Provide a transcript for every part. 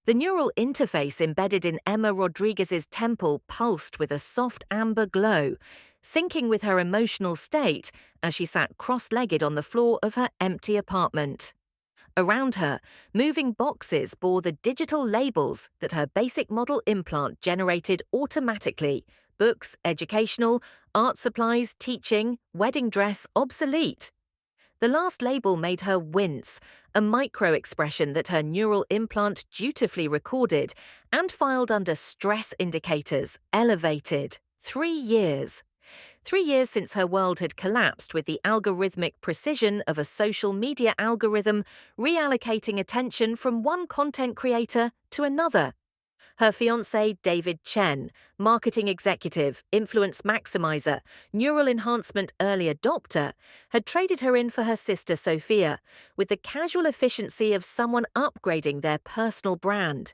The neural interface embedded in Emma Rodriguez's temple pulsed with a soft amber glow, syncing with her emotional state as she sat cross-legged on the floor of her empty apartment. Around her, moving boxes bore the digital labels that her basic model implant generated automatically: books, educational, art supplies, teaching, wedding dress, obsolete. The last label made her wince, a micro-expression that her neural implant dutifully recorded and filed under stress indicators, elevated. 3 years. 3 years since her world had collapsed with the algorithmic precision of a social media algorithm reallocating attention from one content creator to another. Her fiancé, David Chen, marketing executive, influence maximizer, neural enhancement early adopter, had traded her in for her sister Sophia, with the casual efficiency of someone upgrading their personal brand.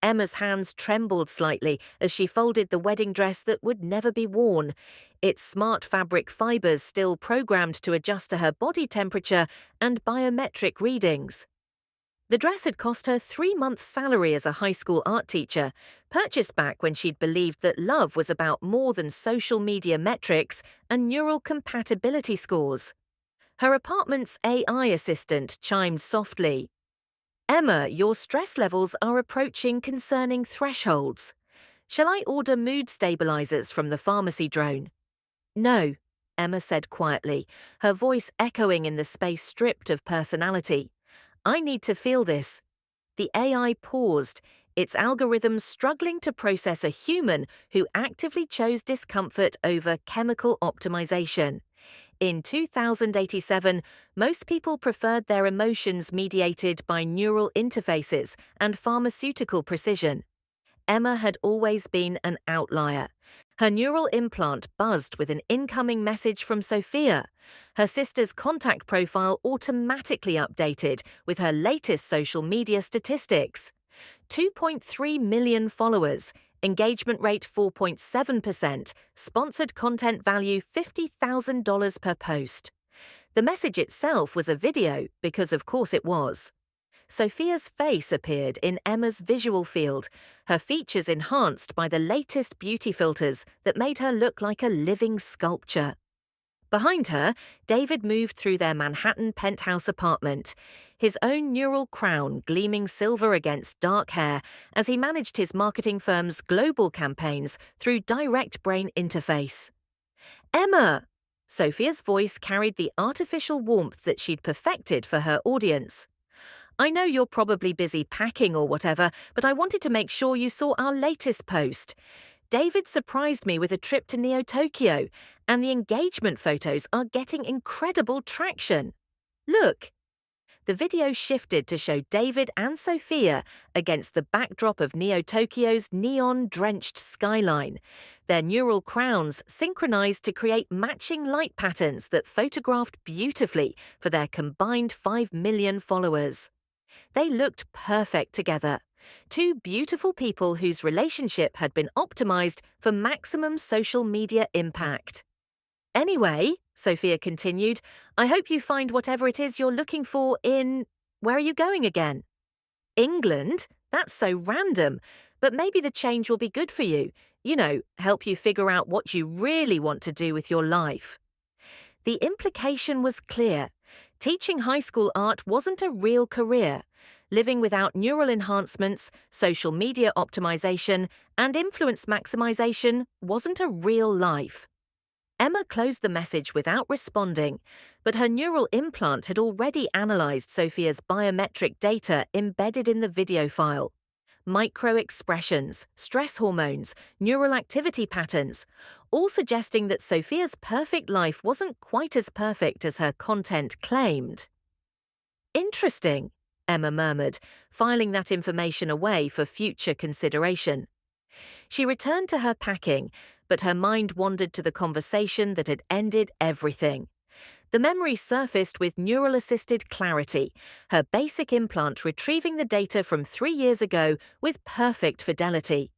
Emma's hands trembled slightly as she folded the wedding dress that would never be worn, its smart fabric fibers still programmed to adjust to her body temperature and biometric readings. The dress had cost her 3 months' salary as a high school art teacher, purchased back when she'd believed that love was about more than social media metrics and neural compatibility scores. Her apartment's AI assistant chimed softly. "Emma, your stress levels are approaching concerning thresholds. Shall I order mood stabilizers from the pharmacy drone?" "No," Emma said quietly, her voice echoing in the space stripped of personality. "I need to feel this." The AI paused, its algorithms struggling to process a human who actively chose discomfort over chemical optimization. In 2087, most people preferred their emotions mediated by neural interfaces and pharmaceutical precision. Emma had always been an outlier. Her neural implant buzzed with an incoming message from Sophia. Her sister's contact profile automatically updated with her latest social media statistics. 2.3 million followers, engagement rate 4.7%, sponsored content value $50,000 per post. The message itself was a video, because of course it was. Sophia's face appeared in Emma's visual field, her features enhanced by the latest beauty filters that made her look like a living sculpture. Behind her, David moved through their Manhattan penthouse apartment, his own neural crown gleaming silver against dark hair as he managed his marketing firm's global campaigns through direct brain interface. "Emma!" Sophia's voice carried the artificial warmth that she'd perfected for her audience. "I know you're probably busy packing or whatever, but I wanted to make sure you saw our latest post. David surprised me with a trip to Neo-Tokyo, and the engagement photos are getting incredible traction. Look." The video shifted to show David and Sophia against the backdrop of Neo-Tokyo's neon-drenched skyline, their neural crowns synchronized to create matching light patterns that photographed beautifully for their combined 5 million followers. They looked perfect together. Two beautiful people whose relationship had been optimized for maximum social media impact. "Anyway," Sophia continued, "I hope you find whatever it is you're looking for in... Where are you going again?" "England? That's so random. But maybe the change will be good for you. You know, help you figure out what you really want to do with your life." The implication was clear. Teaching high school art wasn't a real career. Living without neural enhancements, social media optimization, and influence maximization wasn't a real life. Emma closed the message without responding, but her neural implant had already analyzed Sophia's biometric data embedded in the video file. Micro-expressions, stress hormones, neural activity patterns, all suggesting that Sophia's perfect life wasn't quite as perfect as her content claimed. "Interesting," Emma murmured, filing that information away for future consideration. She returned to her packing, but her mind wandered to the conversation that had ended everything. The memory surfaced with neural-assisted clarity, her basic implant retrieving the data from 3 years ago with perfect fidelity.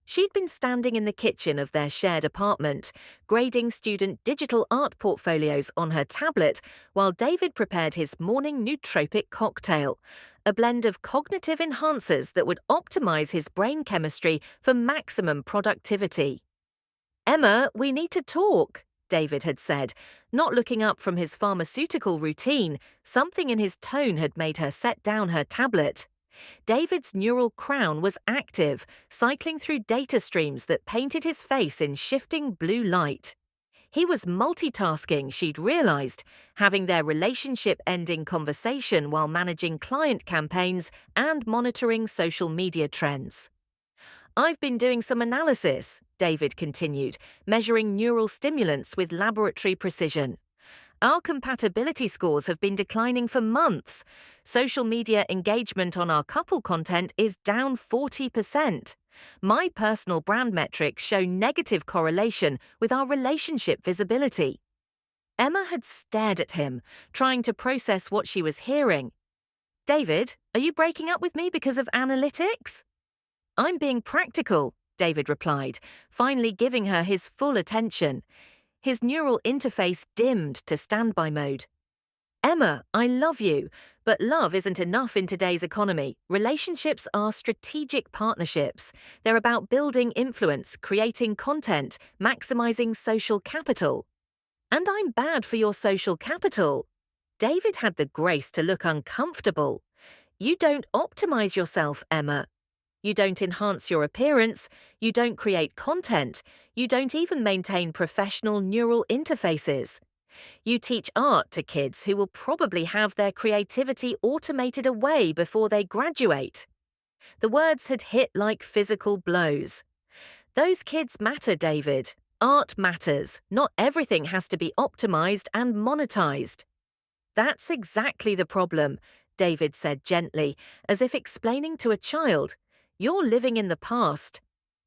She'd been standing in the kitchen of their shared apartment, grading student digital art portfolios on her tablet while David prepared his morning nootropic cocktail, a blend of cognitive enhancers that would optimize his brain chemistry for maximum productivity. "Emma, we need to talk," David had said, not looking up from his pharmaceutical routine. Something in his tone had made her set down her tablet. David's neural crown was active, cycling through data streams that painted his face in shifting blue light. He was multitasking, she'd realized, having their relationship-ending conversation while managing client campaigns and monitoring social media trends. "I've been doing some analysis," David continued, measuring neural stimulants with laboratory precision. "Our compatibility scores have been declining for months. Social media engagement on our couple content is down 40%. My personal brand metrics show negative correlation with our relationship visibility." Emma had stared at him, trying to process what she was hearing. "David, are you breaking up with me because of analytics?" "I'm being practical," David replied, finally giving her his full attention. His neural interface dimmed to standby mode. "Emma, I love you, but love isn't enough in today's economy. Relationships are strategic partnerships. They're about building influence, creating content, maximizing social capital." "And I'm bad for your social capital." David had the grace to look uncomfortable. "You don't optimize yourself, Emma. You don't enhance your appearance, you don't create content, you don't even maintain professional neural interfaces. You teach art to kids who will probably have their creativity automated away before they graduate." The words had hit like physical blows. "Those kids matter, David. Art matters. Not everything has to be optimized and monetized." "That's exactly the problem," David said gently, as if explaining to a child. "You're living in the past."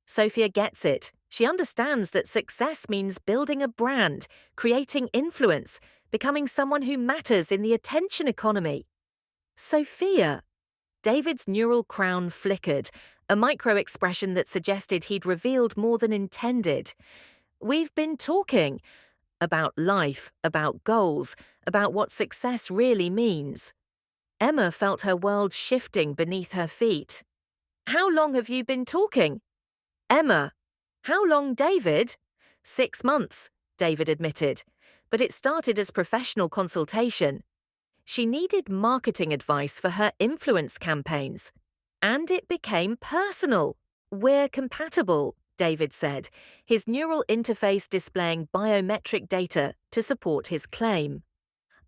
Sophia gets it. She understands that success means building a brand, creating influence, becoming someone who matters in the attention economy. "Sophia." David's neural crown flickered, a micro-expression that suggested he'd revealed more than intended. "We've been talking about life, about goals, about what success really means." Emma felt her world shifting beneath her feet. "How long have you been talking?" "Emma." "How long, David?" 6 months, David admitted, but it started as professional consultation. She needed marketing advice for her influence campaigns. And it became personal. "We're compatible," David said, his neural interface displaying biometric data to support his claim.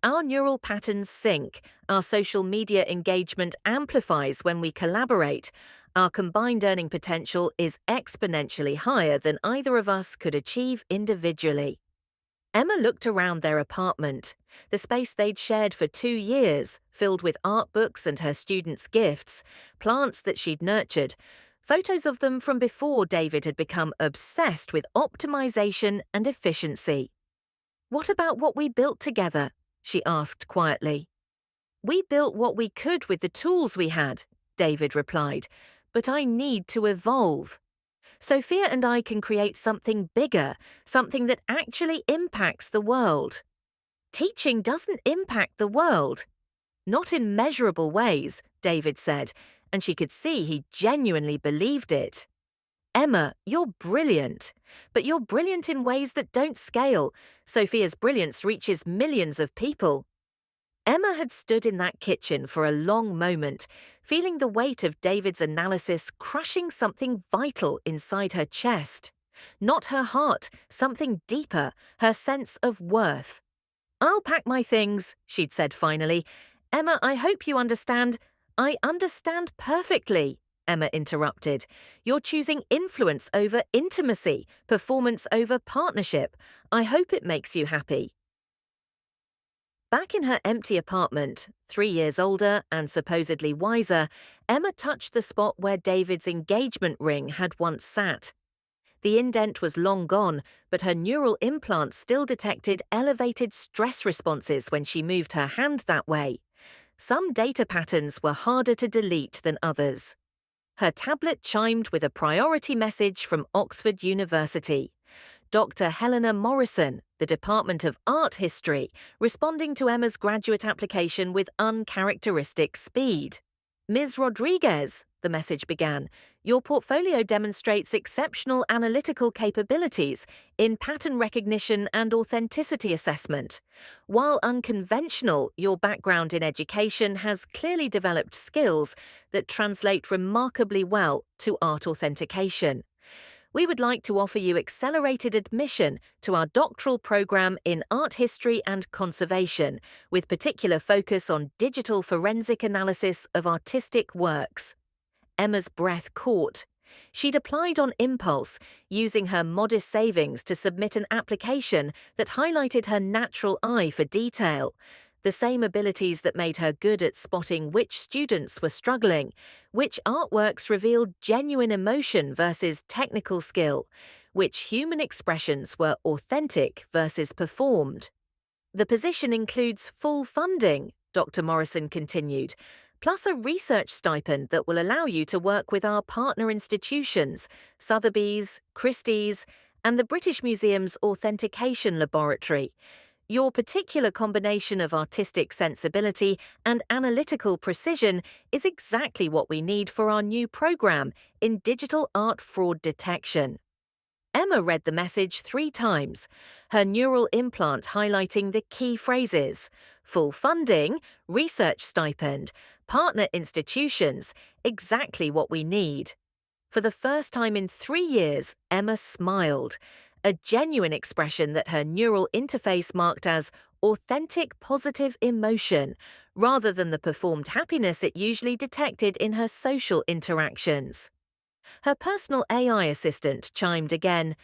"Our neural patterns sync, our social media engagement amplifies when we collaborate, our combined earning potential is exponentially higher than either of us could achieve individually." Emma looked around their apartment, the space they'd shared for 2 years, filled with art books and her students' gifts, plants that she'd nurtured, photos of them from before David had become obsessed with optimization and efficiency. "What about what we built together?" she asked quietly. "We built what we could with the tools we had," David replied, "but I need to evolve. Sophia and I can create something bigger, something that actually impacts the world." "Teaching doesn't impact the world." "Not in measurable ways," David said, and she could see he genuinely believed it. "Emma, you're brilliant, but you're brilliant in ways that don't scale. Sophia's brilliance reaches millions of people." Emma had stood in that kitchen for a long moment, feeling the weight of David's analysis crushing something vital inside her chest. Not her heart, something deeper, her sense of worth. "I'll pack my things," she'd said finally. "Emma, I hope you understand." "I understand perfectly," Emma interrupted. "You're choosing influence over intimacy, performance over partnership. I hope it makes you happy." Back in her empty apartment, 3 years older and supposedly wiser, Emma touched the spot where David's engagement ring had once sat. The indent was long gone, but her neural implants still detected elevated stress responses when she moved her hand that way. Some data patterns were harder to delete than others. Her tablet chimed with a priority message from Oxford University. Dr. Helena Morrison, the Department of Art History, responding to Emma's graduate application with uncharacteristic speed. Ms. Rodriguez, the message began, your portfolio demonstrates exceptional analytical capabilities in pattern recognition and authenticity assessment. While unconventional, your background in education has clearly developed skills that translate remarkably well to art authentication. We would like to offer you accelerated admission to our doctoral program in art history and conservation, with particular focus on digital forensic analysis of artistic works. Emma's breath caught. She'd applied on impulse, using her modest savings to submit an application that highlighted her natural eye for detail. The same abilities that made her good at spotting which students were struggling, which artworks revealed genuine emotion versus technical skill, which human expressions were authentic versus performed. The position includes full funding, Dr. Morrison continued, plus a research stipend that will allow you to work with our partner institutions, Sotheby's, Christie's, and the British Museum's Authentication Laboratory. Your particular combination of artistic sensibility and analytical precision is exactly what we need for our new program in digital art fraud detection. Emma read the message 3 times, her neural implant highlighting the key phrases: full funding, research stipend, partner institutions, exactly what we need. For the first time in 3 years, Emma smiled, a genuine expression that her neural interface marked as authentic positive emotion, rather than the performed happiness it usually detected in her social interactions. Her personal AI assistant chimed again.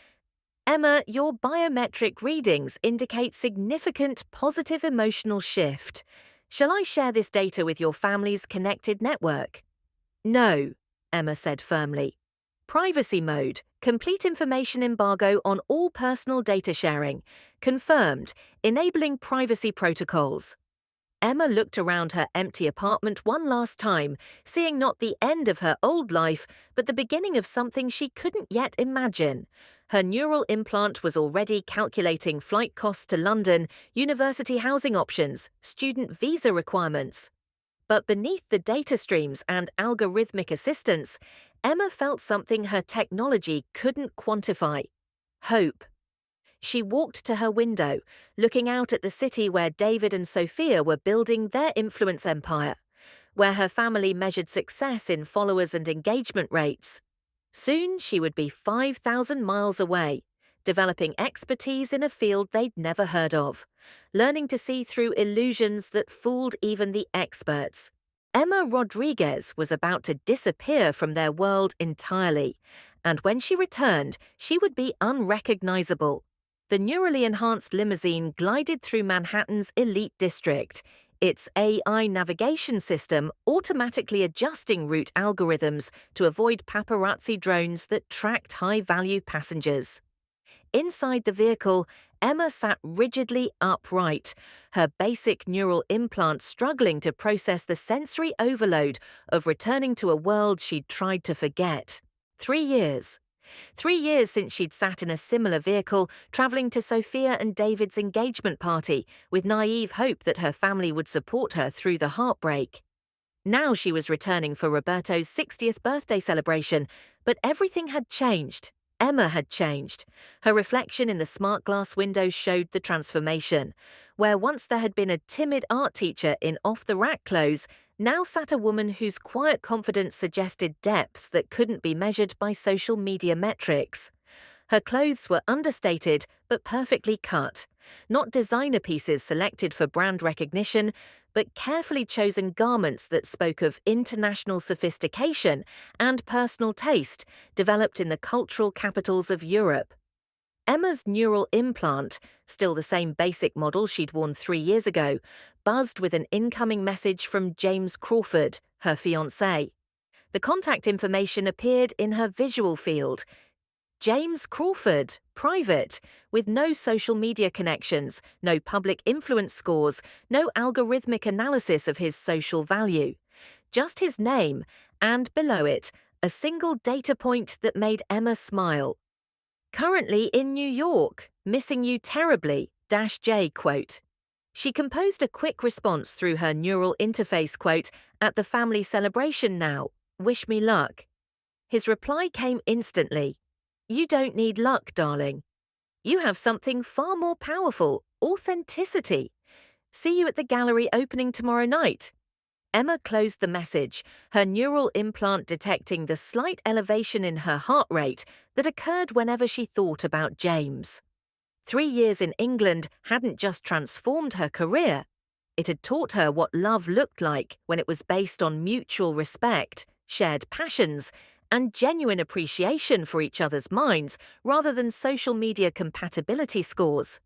Emma, your biometric readings indicate significant positive emotional shift. Shall I share this data with your family's connected network? No, Emma said firmly. Privacy mode. Complete information embargo on all personal data sharing. Confirmed. Enabling privacy protocols. Emma looked around her empty apartment one last time, seeing not the end of her old life, but the beginning of something she couldn't yet imagine. Her neural implant was already calculating flight costs to London, university housing options, student visa requirements. But beneath the data streams and algorithmic assistance, Emma felt something her technology couldn't quantify: hope. She walked to her window, looking out at the city where David and Sophia were building their influence empire, where her family measured success in followers and engagement rates. Soon she would be 5,000 miles away, developing expertise in a field they'd never heard of, learning to see through illusions that fooled even the experts. Emma Rodriguez was about to disappear from their world entirely, and when she returned, she would be unrecognizable. The neurally enhanced limousine glided through Manhattan's elite district, its AI navigation system automatically adjusting route algorithms to avoid paparazzi drones that tracked high-value passengers. Inside the vehicle, Emma sat rigidly upright, her basic neural implant struggling to process the sensory overload of returning to a world she'd tried to forget. 3 years. 3 years since she'd sat in a similar vehicle, traveling to Sophia and David's engagement party, with naive hope that her family would support her through the heartbreak. Now she was returning for Roberto's 60th birthday celebration, but everything had changed. Emma had changed. Her reflection in the smart glass window showed the transformation. Where once there had been a timid art teacher in off-the-rack clothes, now sat a woman whose quiet confidence suggested depths that couldn't be measured by social media metrics. Her clothes were understated but perfectly cut, not designer pieces selected for brand recognition, but carefully chosen garments that spoke of international sophistication and personal taste developed in the cultural capitals of Europe. Emma's neural implant, still the same basic model she'd worn 3 years ago, buzzed with an incoming message from James Crawford, her fiancé. The contact information appeared in her visual field. James Crawford, private, with no social media connections, no public influence scores, no algorithmic analysis of his social value. Just his name, and below it, a single data point that made Emma smile. Currently in New York, missing you terribly, -J quote. She composed a quick response through her neural interface quote, at the family celebration now, wish me luck. His reply came instantly. You don't need luck, darling. You have something far more powerful, authenticity. See you at the gallery opening tomorrow night. Emma closed the message, her neural implant detecting the slight elevation in her heart rate that occurred whenever she thought about James. 3 years in England hadn't just transformed her career. It had taught her what love looked like when it was based on mutual respect, shared passions, and genuine appreciation for each other's minds rather than social media compatibility scores.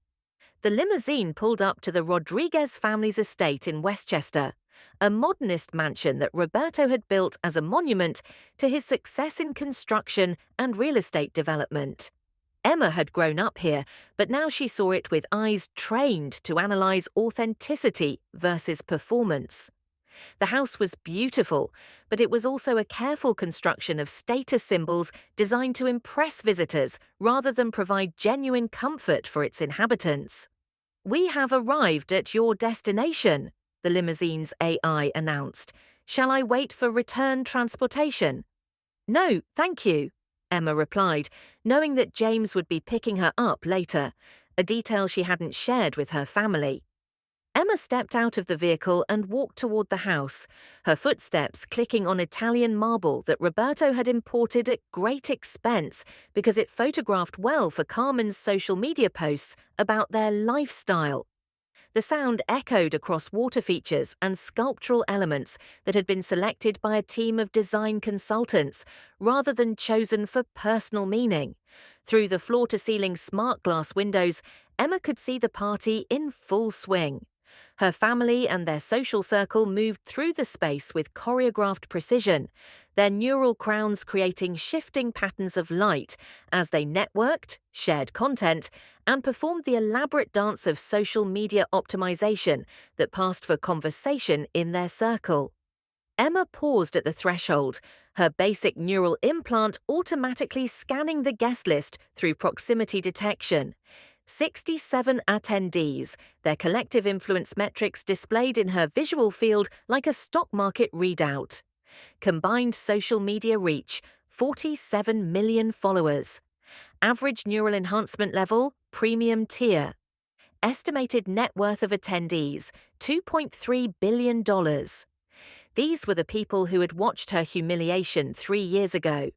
The limousine pulled up to the Rodriguez family's estate in Westchester, a modernist mansion that Roberto had built as a monument to his success in construction and real estate development. Emma had grown up here, but now she saw it with eyes trained to analyze authenticity versus performance. The house was beautiful, but it was also a careful construction of status symbols designed to impress visitors rather than provide genuine comfort for its inhabitants. We have arrived at your destination, the limousine's AI announced. Shall I wait for return transportation? No, thank you, Emma replied, knowing that James would be picking her up later, a detail she hadn't shared with her family. Emma stepped out of the vehicle and walked toward the house, her footsteps clicking on Italian marble that Roberto had imported at great expense because it photographed well for Carmen's social media posts about their lifestyle. The sound echoed across water features and sculptural elements that had been selected by a team of design consultants rather than chosen for personal meaning. Through the floor-to-ceiling smart glass windows, Emma could see the party in full swing. Her family and their social circle moved through the space with choreographed precision, their neural crowns creating shifting patterns of light as they networked, shared content, and performed the elaborate dance of social media optimization that passed for conversation in their circle. Emma paused at the threshold, her basic neural implant automatically scanning the guest list through proximity detection. 67 attendees, their collective influence metrics displayed in her visual field like a stock market readout. Combined social media reach, 47 million followers. Average neural enhancement level, premium tier. Estimated net worth of attendees, $2.3 billion. These were the people who had watched her humiliation 3 years ago,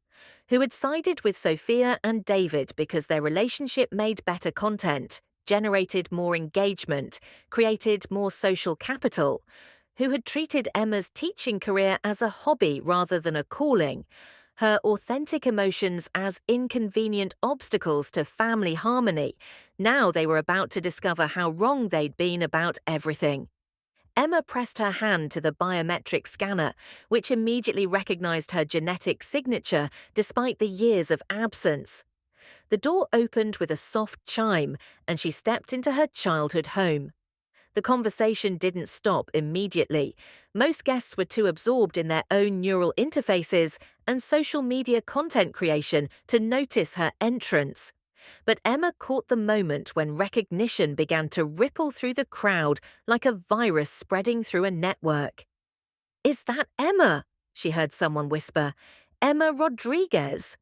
who had sided with Sophia and David because their relationship made better content, generated more engagement, created more social capital, who had treated Emma's teaching career as a hobby rather than a calling, her authentic emotions as inconvenient obstacles to family harmony. Now they were about to discover how wrong they'd been about everything. Emma pressed her hand to the biometric scanner, which immediately recognized her genetic signature despite the years of absence. The door opened with a soft chime, and she stepped into her childhood home. The conversation didn't stop immediately. Most guests were too absorbed in their own neural interfaces and social media content creation to notice her entrance. But Emma caught the moment when recognition began to ripple through the crowd like a virus spreading through a network. "Is that Emma?" she heard someone whisper. "Emma Rodriguez.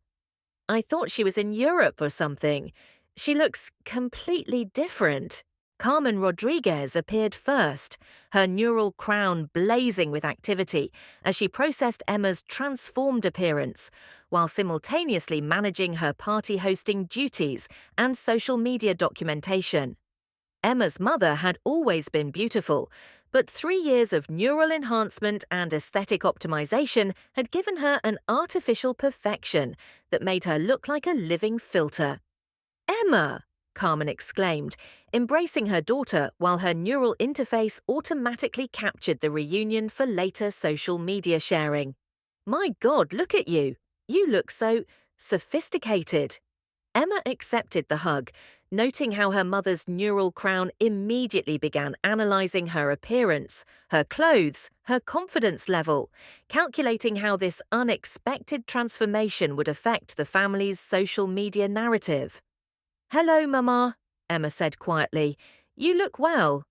I thought she was in Europe or something. She looks completely different." Carmen Rodriguez appeared first, her neural crown blazing with activity as she processed Emma's transformed appearance, while simultaneously managing her party hosting duties and social media documentation. Emma's mother had always been beautiful, but 3 years of neural enhancement and aesthetic optimization had given her an artificial perfection that made her look like a living filter. "Emma!" Carmen exclaimed, embracing her daughter while her neural interface automatically captured the reunion for later social media sharing. "My God, look at you! You look so sophisticated." Emma accepted the hug, noting how her mother's neural crown immediately began analyzing her appearance, her clothes, her confidence level, calculating how this unexpected transformation would affect the family's social media narrative. "Hello, Mama," Emma said quietly. "You look well."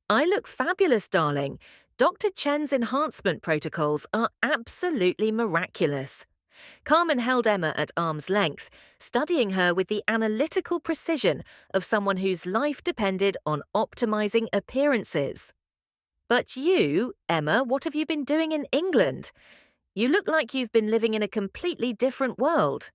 "I look fabulous, darling. Dr. Chen's enhancement protocols are absolutely miraculous." Carmen held Emma at arm's length, studying her with the analytical precision of someone whose life depended on optimizing appearances. "But you, Emma, what have you been doing in England? You look like you've been living in a completely different world."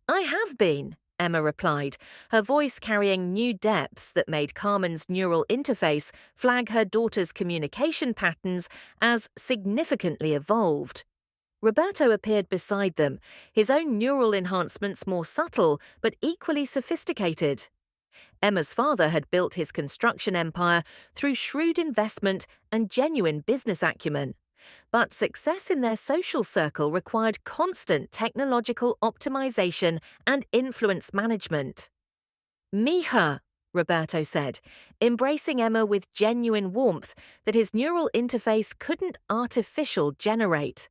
"I have been," Emma replied, her voice carrying new depths that made Carmen's neural interface flag her daughter's communication patterns as significantly evolved. Roberto appeared beside them, his own neural enhancements more subtle but equally sophisticated. Emma's father had built his construction empire through shrewd investment and genuine business acumen. But success in their social circle required constant technological optimization and influence management. "Mija," Roberto said, embracing Emma with genuine warmth that his neural interface couldn't artificial generate.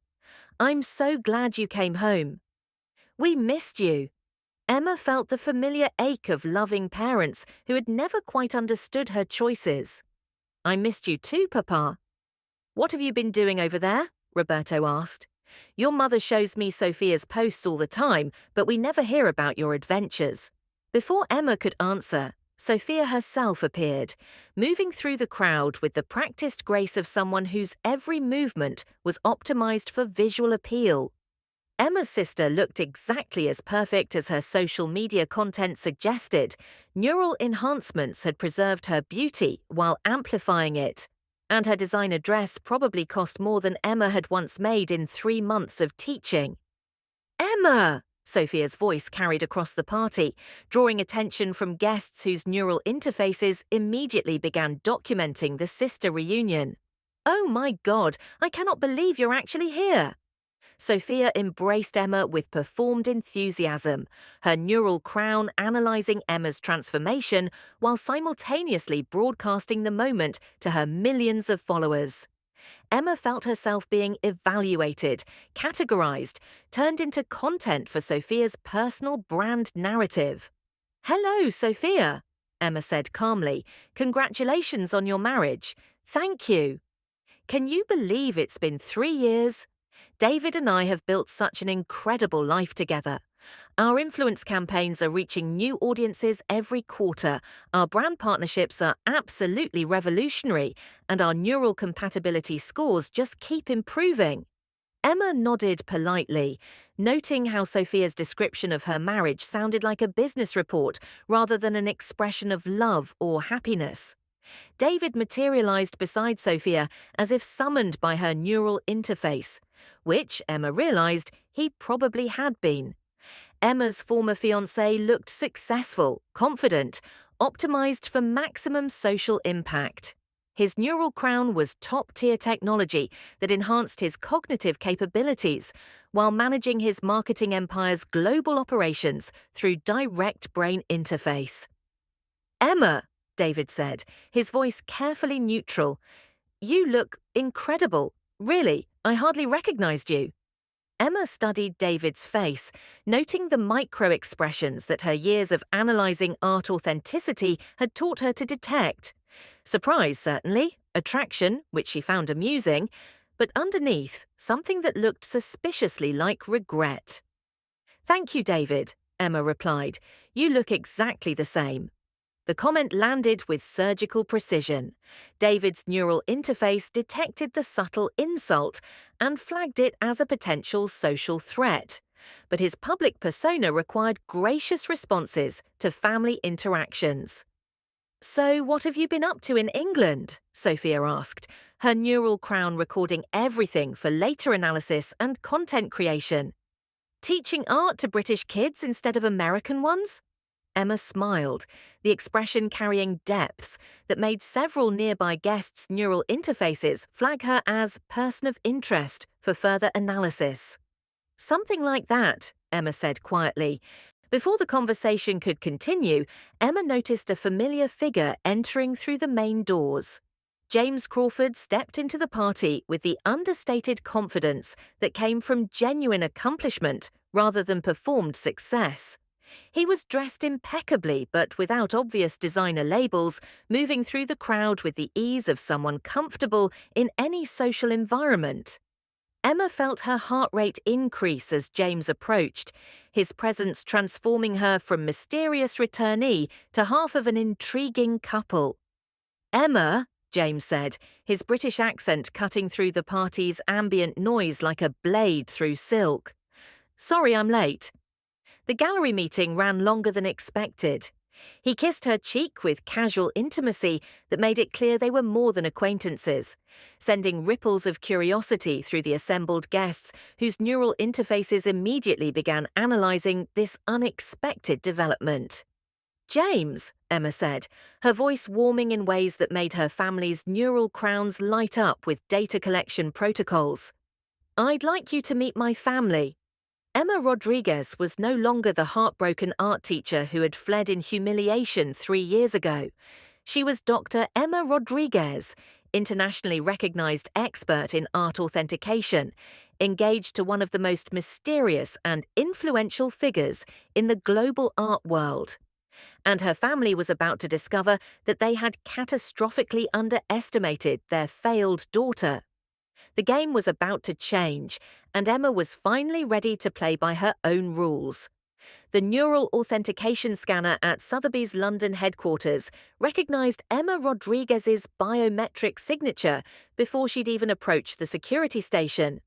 "I'm so glad you came home." "We missed you." Emma felt the familiar ache of loving parents who had never quite understood her choices. "I missed you too, Papa." "What have you been doing over there?" Roberto asked. "Your mother shows me Sophia's posts all the time, but we never hear about your adventures." Before Emma could answer, Sophia herself appeared, moving through the crowd with the practiced grace of someone whose every movement was optimized for visual appeal. Emma's sister looked exactly as perfect as her social media content suggested. Neural enhancements had preserved her beauty while amplifying it, and her designer dress probably cost more than Emma had once made in 3 months of teaching. "Emma!" Sophia's voice carried across the party, drawing attention from guests whose neural interfaces immediately began documenting the sister reunion. "Oh my God, I cannot believe you're actually here." Sophia embraced Emma with performed enthusiasm, her neural crown analyzing Emma's transformation while simultaneously broadcasting the moment to her millions of followers. Emma felt herself being evaluated, categorized, turned into content for Sophia's personal brand narrative. "Hello, Sophia," Emma said calmly. "Congratulations on your marriage." "Thank you." "Can you believe it's been 3 years? David and I have built such an incredible life together. Our influence campaigns are reaching new audiences every quarter, our brand partnerships are absolutely revolutionary, and our neural compatibility scores just keep improving." Emma nodded politely, noting how Sophia's description of her marriage sounded like a business report rather than an expression of love or happiness. David materialized beside Sophia as if summoned by her neural interface, which, Emma realized, he probably had been. Emma's former fiancé looked successful, confident, optimized for maximum social impact. His neural crown was top-tier technology that enhanced his cognitive capabilities while managing his marketing empire's global operations through direct brain interface. "Emma," David said, his voice carefully neutral, "you look incredible. Really, I hardly recognized you." Emma studied David's face, noting the micro-expressions that her years of analyzing art authenticity had taught her to detect. Surprise, certainly, attraction, which she found amusing, but underneath, something that looked suspiciously like regret. "Thank you, David," Emma replied. "You look exactly the same." The comment landed with surgical precision. David's neural interface detected the subtle insult and flagged it as a potential social threat. But his public persona required gracious responses to family interactions. "So what have you been up to in England?" Sophia asked, her neural crown recording everything for later analysis and content creation. "Teaching art to British kids instead of American ones?" Emma smiled, the expression carrying depths that made several nearby guests' neural interfaces flag her as person of interest for further analysis. "Something like that," Emma said quietly, Before the conversation could continue, Emma noticed a familiar figure entering through the main doors. James Crawford stepped into the party with the understated confidence that came from genuine accomplishment rather than performed success. He was dressed impeccably but without obvious designer labels, moving through the crowd with the ease of someone comfortable in any social environment. Emma felt her heart rate increase as James approached, his presence transforming her from mysterious returnee to half of an intriguing couple. "Emma," James said, his British accent cutting through the party's ambient noise like a blade through silk. "Sorry I'm late." The gallery meeting ran longer than expected. He kissed her cheek with casual intimacy that made it clear they were more than acquaintances, sending ripples of curiosity through the assembled guests whose neural interfaces immediately began analyzing this unexpected development. "James," Emma said, her voice warming in ways that made her family's neural crowns light up with data collection protocols. "I'd like you to meet my family." Emma Rodriguez was no longer the heartbroken art teacher who had fled in humiliation 3 years ago. She was Dr. Emma Rodriguez, internationally recognized expert in art authentication, engaged to one of the most mysterious and influential figures in the global art world. And her family was about to discover that they had catastrophically underestimated their failed daughter. The game was about to change, and Emma was finally ready to play by her own rules. The neural authentication scanner at Sotheby's London headquarters recognized Emma Rodriguez's biometric signature before she'd even approached the security station.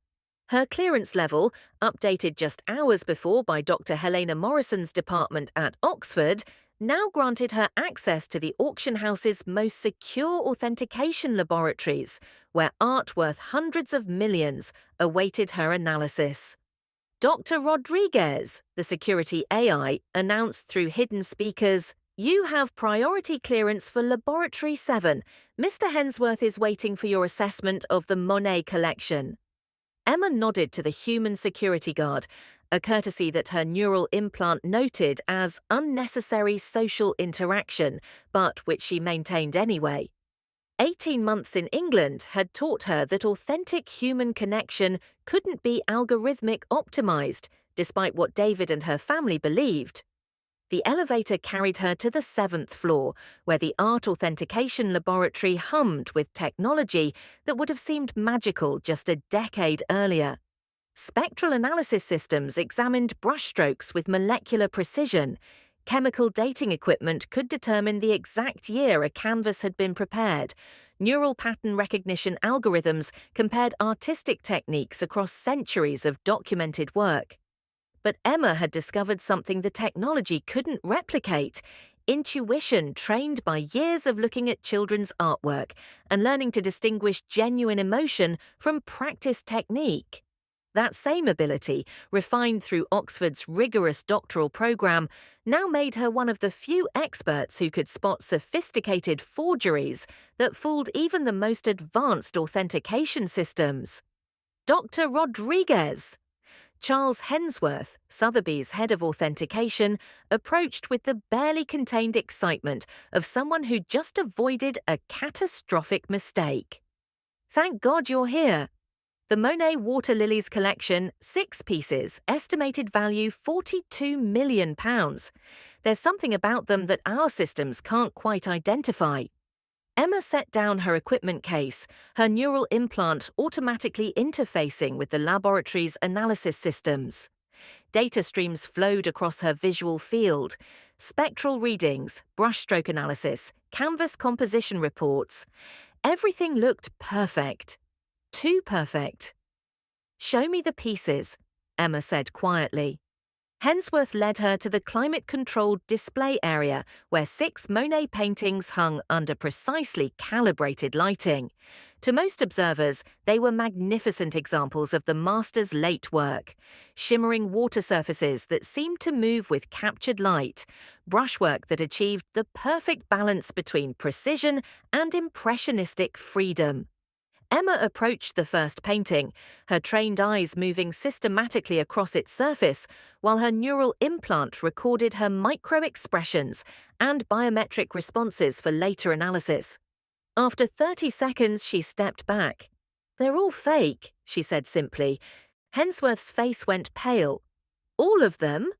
Her clearance level, updated just hours before by Dr. Helena Morrison's department at Oxford, now granted her access to the auction house's most secure authentication laboratories, where art worth hundreds of millions awaited her analysis. "Dr. Rodriguez," the security AI announced through hidden speakers, "you have priority clearance for Laboratory 7. Mr. Hensworth is waiting for your assessment of the Monet collection." Emma nodded to the human security guard, a courtesy that her neural implant noted as unnecessary social interaction, but which she maintained anyway. 18 months in England had taught her that authentic human connection couldn't be algorithmic optimized, despite what David and her family believed. The elevator carried her to the 7th floor, where the art authentication laboratory hummed with technology that would have seemed magical just a decade earlier. Spectral analysis systems examined brushstrokes with molecular precision. Chemical dating equipment could determine the exact year a canvas had been prepared. Neural pattern recognition algorithms compared artistic techniques across centuries of documented work. But Emma had discovered something the technology couldn't replicate: intuition trained by years of looking at children's artwork and learning to distinguish genuine emotion from practiced technique. That same ability, refined through Oxford's rigorous doctoral program, now made her one of the few experts who could spot sophisticated forgeries that fooled even the most advanced authentication systems. "Dr. Rodriguez!" Charles Hensworth, Sotheby's head of authentication, approached with the barely contained excitement of someone who just avoided a catastrophic mistake. "Thank God you're here. The Monet Water Lilies collection, 6 pieces, estimated value £42 million. There's something about them that our systems can't quite identify." Emma set down her equipment case, her neural implant automatically interfacing with the laboratory's analysis systems. Data streams flowed across her visual field: spectral readings, brushstroke analysis, canvas composition reports. Everything looked perfect. Too perfect. "Show me the pieces," Emma said quietly. Hensworth led her to the climate-controlled display area where 6 Monet paintings hung under precisely calibrated lighting. To most observers, they were magnificent examples of the master's late work: shimmering water surfaces that seemed to move with captured light, brushwork that achieved the perfect balance between precision and impressionistic freedom. Emma approached the first painting, her trained eyes moving systematically across its surface, while her neural implant recorded her micro-expressions and biometric responses for later analysis. After 30 seconds, she stepped back. "They're all fake," she said simply. Hensworth's face went pale. "All of them?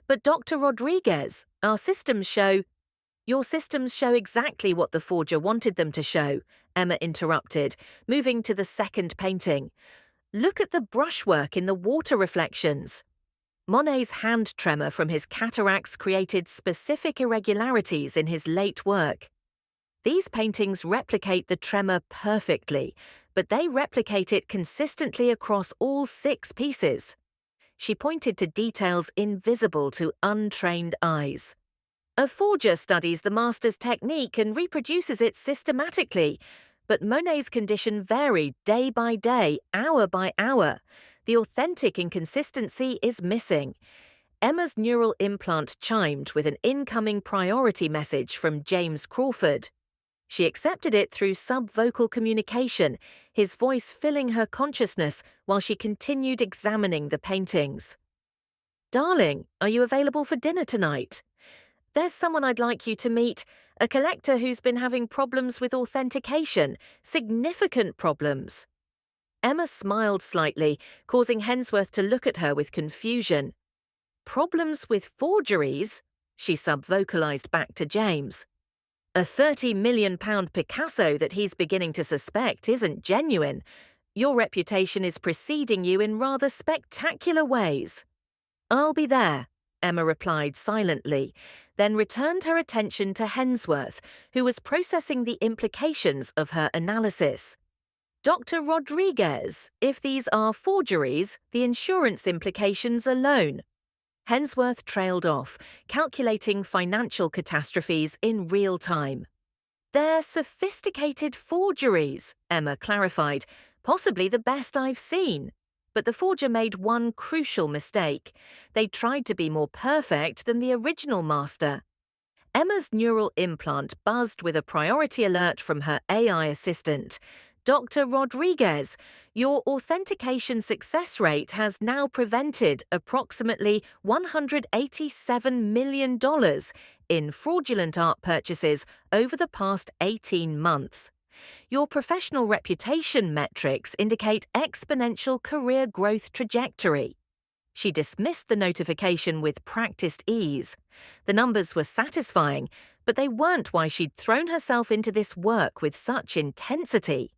But Dr. Rodriguez, our systems show—" "Your systems show exactly what the forger wanted them to show," Emma interrupted, moving to the second painting. "Look at the brushwork in the water reflections." Monet's hand tremor from his cataracts created specific irregularities in his late work. These paintings replicate the tremor perfectly, but they replicate it consistently across all 6 pieces. She pointed to details invisible to untrained eyes. "A forger studies the master's technique and reproduces it systematically, but Monet's condition varied day by day, hour by hour. The authentic inconsistency is missing." Emma's neural implant chimed with an incoming priority message from James Crawford. She accepted it through subvocal communication, his voice filling her consciousness while she continued examining the paintings. "Darling, are you available for dinner tonight? There's someone I'd like you to meet, a collector who's been having problems with authentication, significant problems." Emma smiled slightly, causing Hensworth to look at her with confusion. "Problems with forgeries?" she subvocalized back to James. "A £30 million Picasso that he's beginning to suspect isn't genuine. Your reputation is preceding you in rather spectacular ways." "I'll be there," Emma replied silently, then returned her attention to Hensworth, who was processing the implications of her analysis. "Dr. Rodriguez, if these are forgeries, the insurance implications alone." Hensworth trailed off, calculating financial catastrophes in real time. "They're sophisticated forgeries," Emma clarified, "possibly the best I've seen. But the forger made one crucial mistake. They tried to be more perfect than the original master." Emma's neural implant buzzed with a priority alert from her AI assistant. "Dr. Rodriguez, your authentication success rate has now prevented approximately $187 million in fraudulent art purchases over the past 18 months. Your professional reputation metrics indicate exponential career growth trajectory." She dismissed the notification with practiced ease. The numbers were satisfying, but they weren't why she'd thrown herself into this work with such intensity.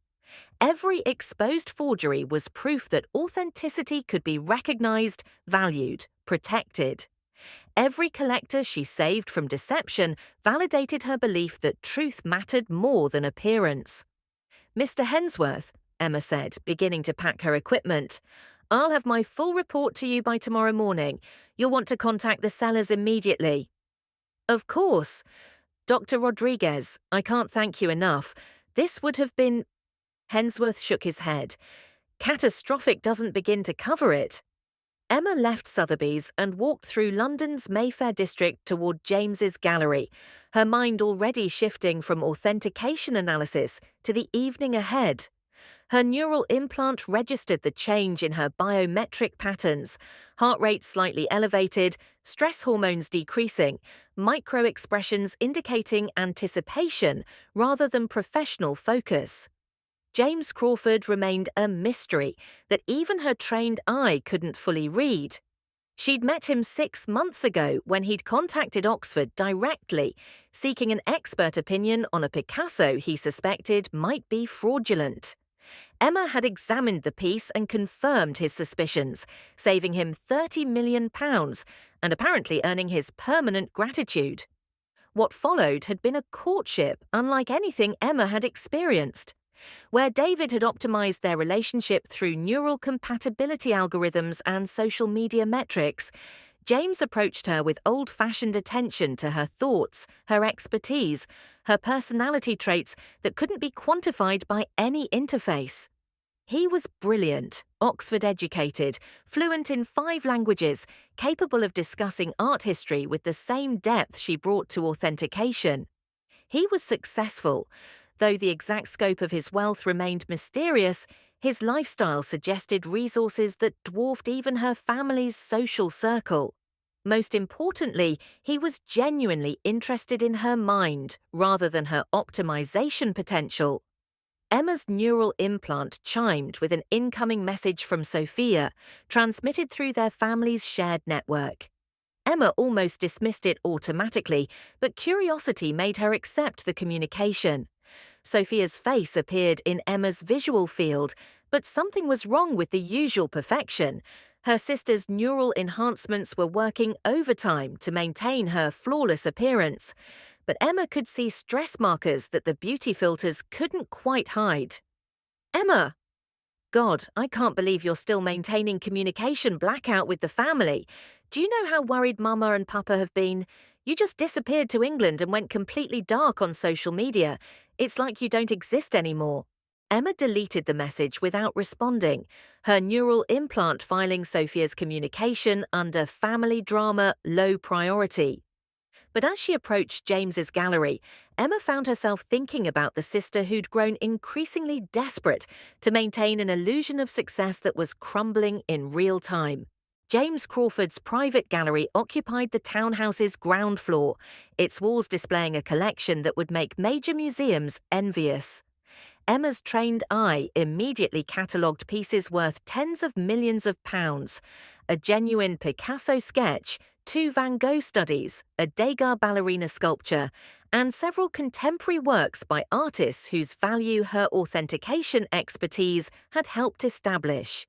Every exposed forgery was proof that authenticity could be recognized, valued, protected. Every collector she saved from deception validated her belief that truth mattered more than appearance. "Mr. Hensworth," Emma said, beginning to pack her equipment, "I'll have my full report to you by tomorrow morning. You'll want to contact the sellers immediately." "Of course. Dr. Rodriguez, I can't thank you enough. This would have been—" Hensworth shook his head. "Catastrophic doesn't begin to cover it." Emma left Sotheby's and walked through London's Mayfair district toward James's gallery, her mind already shifting from authentication analysis to the evening ahead. Her neural implant registered the change in her biometric patterns, heart rate slightly elevated, stress hormones decreasing, micro-expressions indicating anticipation rather than professional focus. James Crawford remained a mystery that even her trained eye couldn't fully read. She'd met him 6 months ago when he'd contacted Oxford directly, seeking an expert opinion on a Picasso he suspected might be fraudulent. Emma had examined the piece and confirmed his suspicions, saving him £30 million and apparently earning his permanent gratitude. What followed had been a courtship unlike anything Emma had experienced. Where David had optimized their relationship through neural compatibility algorithms and social media metrics, James approached her with old-fashioned attention to her thoughts, her expertise, her personality traits that couldn't be quantified by any interface. He was brilliant, Oxford-educated, fluent in 5 languages, capable of discussing art history with the same depth she brought to authentication. He was successful. Though the exact scope of his wealth remained mysterious, his lifestyle suggested resources that dwarfed even her family's social circle. Most importantly, he was genuinely interested in her mind rather than her optimization potential. Emma's neural implant chimed with an incoming message from Sophia, transmitted through their family's shared network. Emma almost dismissed it automatically, but curiosity made her accept the communication. Sophia's face appeared in Emma's visual field, but something was wrong with the usual perfection. Her sister's neural enhancements were working overtime to maintain her flawless appearance, but Emma could see stress markers that the beauty filters couldn't quite hide. "Emma! God, I can't believe you're still maintaining communication blackout with the family. Do you know how worried Mama and Papa have been? You just disappeared to England and went completely dark on social media. It's like you don't exist anymore." Emma deleted the message without responding, her neural implant filing Sophia's communication under family drama low priority. But as she approached James's gallery, Emma found herself thinking about the sister who'd grown increasingly desperate to maintain an illusion of success that was crumbling in real time. James Crawford's private gallery occupied the townhouse's ground floor, its walls displaying a collection that would make major museums envious. Emma's trained eye immediately catalogued pieces worth tens of millions of pounds, a genuine Picasso sketch, 2 Van Gogh studies, a Degas ballerina sculpture, and several contemporary works by artists whose value her authentication expertise had helped establish.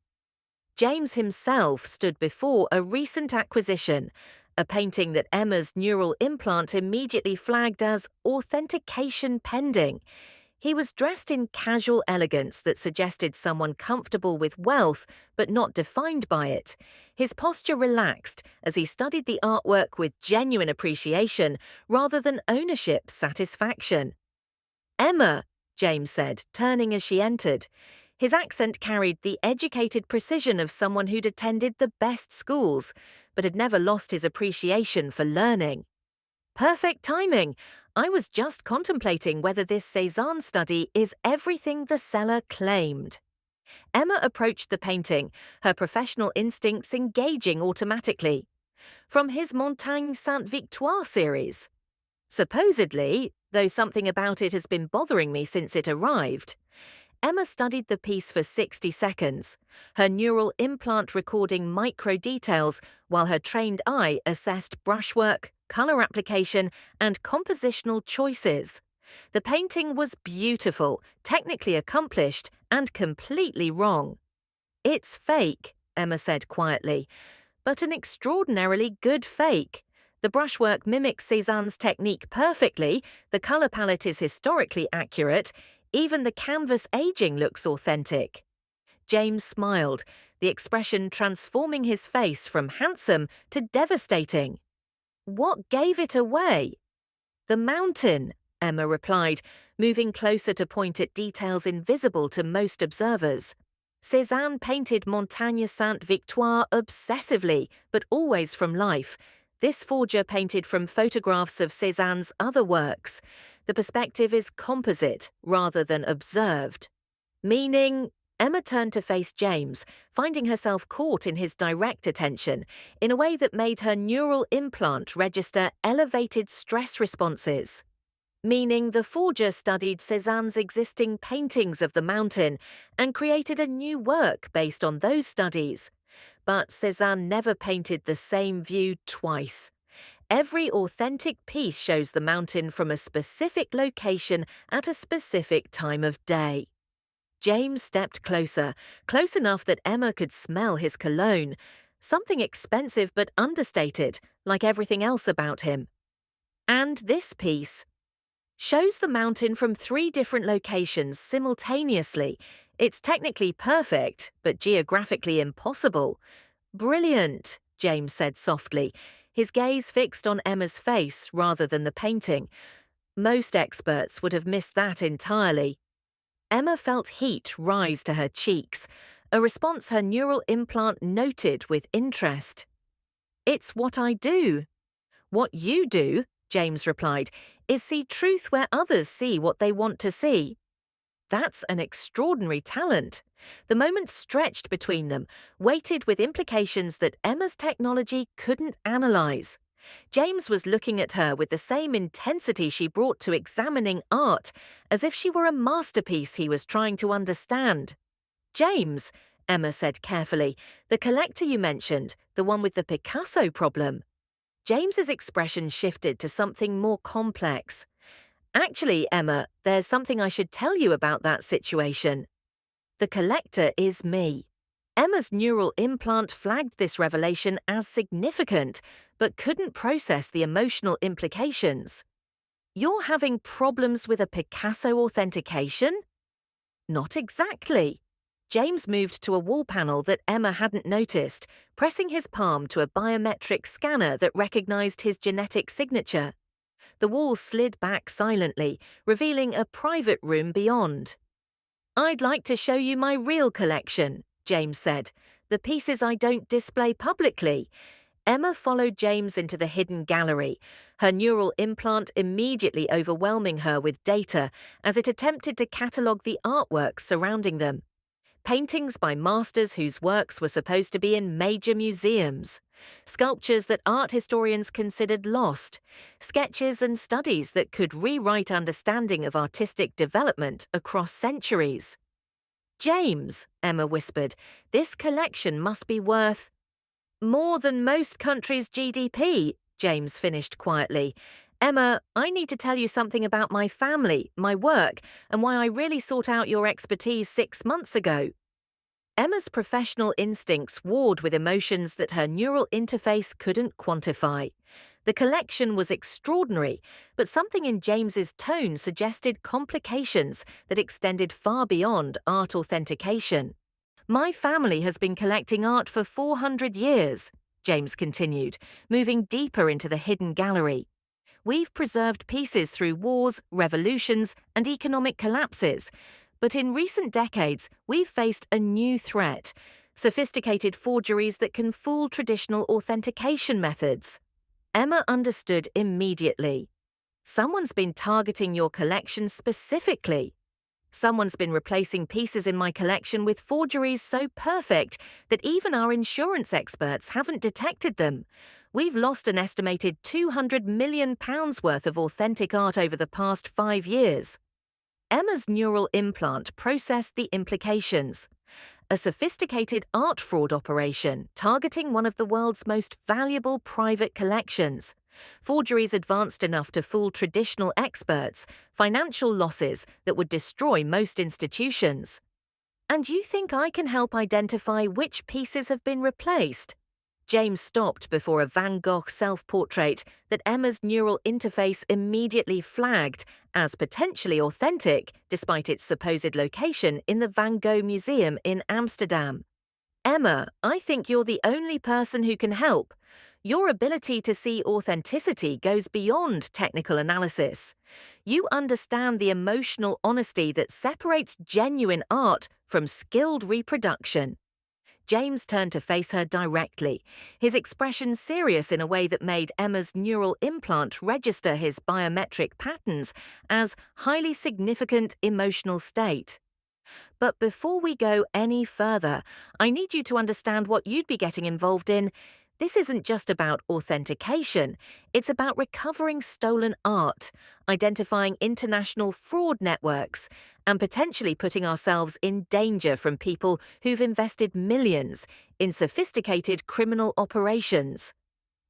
James himself stood before a recent acquisition, a painting that Emma's neural implant immediately flagged as authentication pending. He was dressed in casual elegance that suggested someone comfortable with wealth but not defined by it. His posture relaxed as he studied the artwork with genuine appreciation rather than ownership satisfaction. "Emma," James said, turning as she entered. His accent carried the educated precision of someone who'd attended the best schools, but had never lost his appreciation for learning. "Perfect timing. I was just contemplating whether this Cézanne study is everything the seller claimed." Emma approached the painting, her professional instincts engaging automatically. "From his Montagne Sainte-Victoire series." "Supposedly, though something about it has been bothering me since it arrived." Emma studied the piece for 60 seconds, her neural implant recording micro details while her trained eye assessed brushwork, color application, and compositional choices. The painting was beautiful, technically accomplished, and completely wrong. "It's fake," Emma said quietly, "but an extraordinarily good fake. The brushwork mimics Cézanne's technique perfectly, the color palette is historically accurate, even the canvas aging looks authentic." James smiled, the expression transforming his face from handsome to devastating. "What gave it away?" "The mountain," Emma replied, moving closer to point at details invisible to most observers. Cézanne painted Montagne Sainte-Victoire obsessively, but always from life. This forger painted from photographs of Cézanne's other works. The perspective is composite rather than observed. "Meaning?" Emma turned to face James, finding herself caught in his direct attention in a way that made her neural implant register elevated stress responses. "Meaning the forger studied Cézanne's existing paintings of the mountain and created a new work based on those studies. But Cézanne never painted the same view twice. Every authentic piece shows the mountain from a specific location at a specific time of day." James stepped closer, close enough that Emma could smell his cologne, something expensive but understated, like everything else about him. "And this piece shows the mountain from 3 different locations simultaneously. It's technically perfect, but geographically impossible." "Brilliant," James said softly, his gaze fixed on Emma's face rather than the painting. Most experts would have missed that entirely. Emma felt heat rise to her cheeks, a response her neural implant noted with interest. "It's what I do." "What you do," James replied, is see truth where others see what they want to see. That's an extraordinary talent. The moment stretched between them, weighted with implications that Emma's technology couldn't analyze. James was looking at her with the same intensity she brought to examining art, as if she were a masterpiece he was trying to understand. "James," Emma said carefully, "the collector you mentioned, the one with the Picasso problem." James's expression shifted to something more complex. "Actually, Emma, there's something I should tell you about that situation. The collector is me." Emma's neural implant flagged this revelation as significant, but couldn't process the emotional implications. "You're having problems with a Picasso authentication?" "Not exactly." James moved to a wall panel that Emma hadn't noticed, pressing his palm to a biometric scanner that recognized his genetic signature. The wall slid back silently, revealing a private room beyond. "I'd like to show you my real collection," James said, "the pieces I don't display publicly." Emma followed James into the hidden gallery, her neural implant immediately overwhelming her with data as it attempted to catalogue the artworks surrounding them. Paintings by masters whose works were supposed to be in major museums, sculptures that art historians considered lost, sketches and studies that could rewrite understanding of artistic development across centuries. "James," Emma whispered, "this collection must be worth—" "More than most countries' GDP, James finished quietly. "Emma, I need to tell you something about my family, my work, and why I really sought out your expertise 6 months ago." Emma's professional instincts warred with emotions that her neural interface couldn't quantify. The collection was extraordinary, but something in James's tone suggested complications that extended far beyond art authentication. "My family has been collecting art for 400 years, James continued, moving deeper into the hidden gallery. "We've preserved pieces through wars, revolutions, and economic collapses. But in recent decades, we've faced a new threat: sophisticated forgeries that can fool traditional authentication methods." Emma understood immediately. "Someone's been targeting your collection specifically. Someone's been replacing pieces in my collection with forgeries so perfect that even our insurance experts haven't detected them. We've lost an estimated £200 million worth of authentic art over the past 5 years." Emma's neural implant processed the implications. A sophisticated art fraud operation targeting one of the world's most valuable private collections. Forgeries advanced enough to fool traditional experts, financial losses that would destroy most institutions. "And you think I can help identify which pieces have been replaced?" James stopped before a Van Gogh self-portrait that Emma's neural interface immediately flagged as potentially authentic despite its supposed location in the Van Gogh Museum in Amsterdam. "Emma, I think you're the only person who can help. Your ability to see authenticity goes beyond technical analysis. You understand the emotional honesty that separates genuine art from skilled reproduction." James turned to face her directly, his expression serious in a way that made Emma's neural implant register his biometric patterns as highly significant emotional state. "But before we go any further, I need you to understand what you'd be getting involved in. This isn't just about authentication, it's about recovering stolen art, identifying international fraud networks, and potentially putting ourselves in danger from people who've invested millions in sophisticated criminal operations."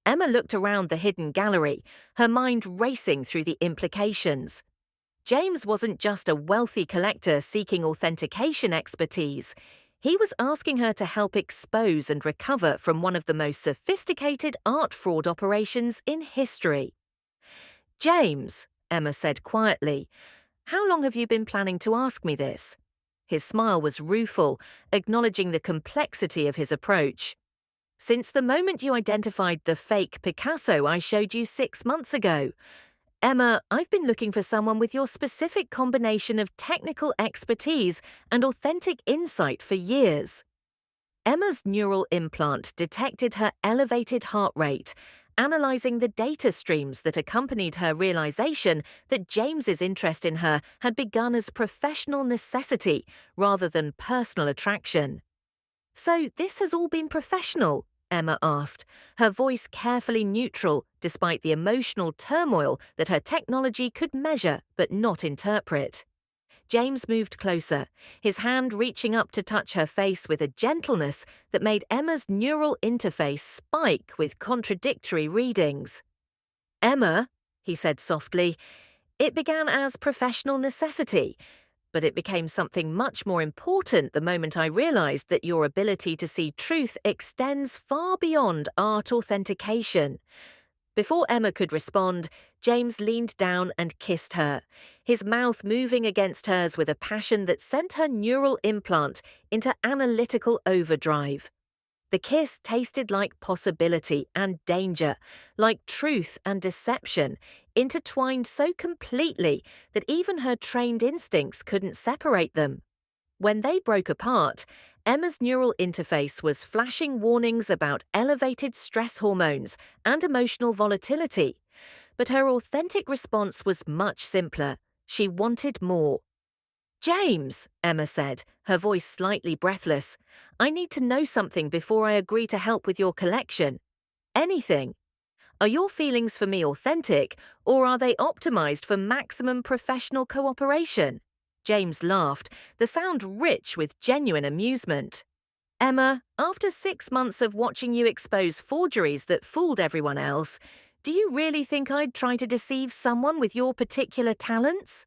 Emma looked around the hidden gallery, her mind racing through the implications. James wasn't just a wealthy collector seeking authentication expertise. He was asking her to help expose and recover from one of the most sophisticated art fraud operations in history. "James," Emma said quietly, "how long have you been planning to ask me this?" His smile was rueful, acknowledging the complexity of his approach. "Since the moment you identified the fake Picasso I showed you 6 months ago. Emma, I've been looking for someone with your specific combination of technical expertise and authentic insight for years." Emma's neural implant detected her elevated heart rate analyzing the data streams that accompanied her realization that James's interest in her had begun as professional necessity rather than personal attraction. "So this has all been professional?" Emma asked, her voice carefully neutral despite the emotional turmoil that her technology could measure but not interpret. James moved closer, his hand reaching up to touch her face with a gentleness that made Emma's neural interface spike with contradictory readings. "Emma," he said softly, "it began as professional necessity, but it became something much more important the moment I realized that your ability to see truth extends far beyond art authentication." Before Emma could respond, James leaned down and kissed her, his mouth moving against hers with a passion that sent her neural implant into analytical overdrive. The kiss tasted like possibility and danger, like truth and deception, intertwined so completely that even her trained instincts couldn't separate them. When they broke apart, Emma's neural interface was flashing warnings about elevated stress hormones and emotional volatility. But her authentic response was much simpler. She wanted more. "James," Emma said, her voice slightly breathless, "I need to know something before I agree to help with your collection. Anything. Are your feelings for me authentic, or are they optimized for maximum professional cooperation?" James laughed, the sound rich with genuine amusement. "Emma, after 6 months of watching you expose forgeries that fooled everyone else, do you really think I'd try to deceive someone with your particular talents?"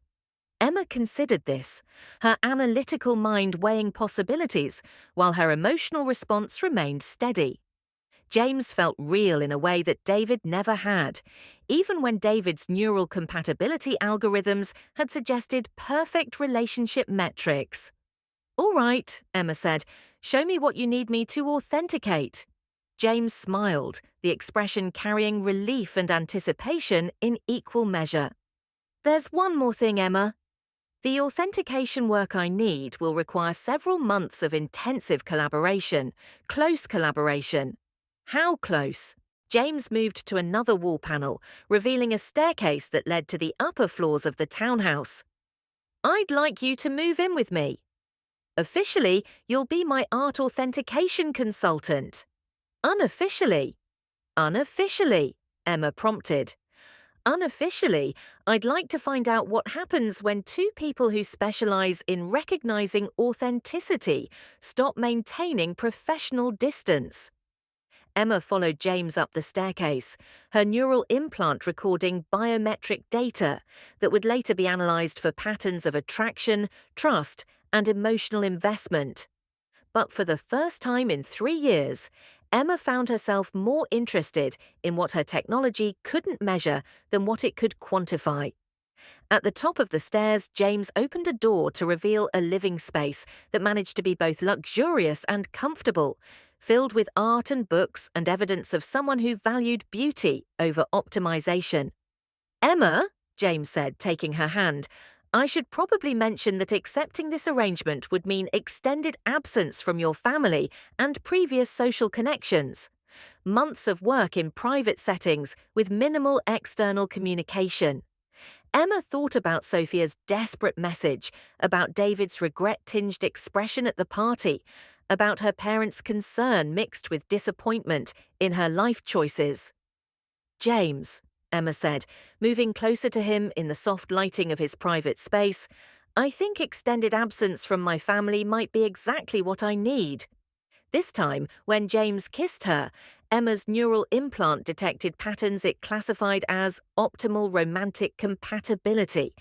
Emma considered this, her analytical mind weighing possibilities, while her emotional response remained steady. James felt real in a way that David never had, even when David's neural compatibility algorithms had suggested perfect relationship metrics. "All right," Emma said, "show me what you need me to authenticate." James smiled, the expression carrying relief and anticipation in equal measure. "There's one more thing, Emma. The authentication work I need will require several months of intensive collaboration, close collaboration." "How close?" James moved to another wall panel, revealing a staircase that led to the upper floors of the townhouse. "I'd like you to move in with me. Officially, you'll be my art authentication consultant." "Unofficially?" "Unofficially," Emma prompted. "Unofficially, I'd like to find out what happens when two people who specialize in recognizing authenticity stop maintaining professional distance." Emma followed James up the staircase, her neural implant recording biometric data that would later be analyzed for patterns of attraction, trust, and emotional investment. But for the first time in 3 years, Emma found herself more interested in what her technology couldn't measure than what it could quantify. At the top of the stairs, James opened a door to reveal a living space that managed to be both luxurious and comfortable, filled with art and books and evidence of someone who valued beauty over optimization. "Emma," James said, taking her hand, "I should probably mention that accepting this arrangement would mean extended absence from your family and previous social connections. Months of work in private settings with minimal external communication." Emma thought about Sophia's desperate message, about David's regret-tinged expression at the party, about her parents' concern mixed with disappointment in her life choices. "James," Emma said, moving closer to him in the soft lighting of his private space, "I think extended absence from my family might be exactly what I need." This time, when James kissed her, Emma's neural implant detected patterns it classified as optimal romantic compatibility,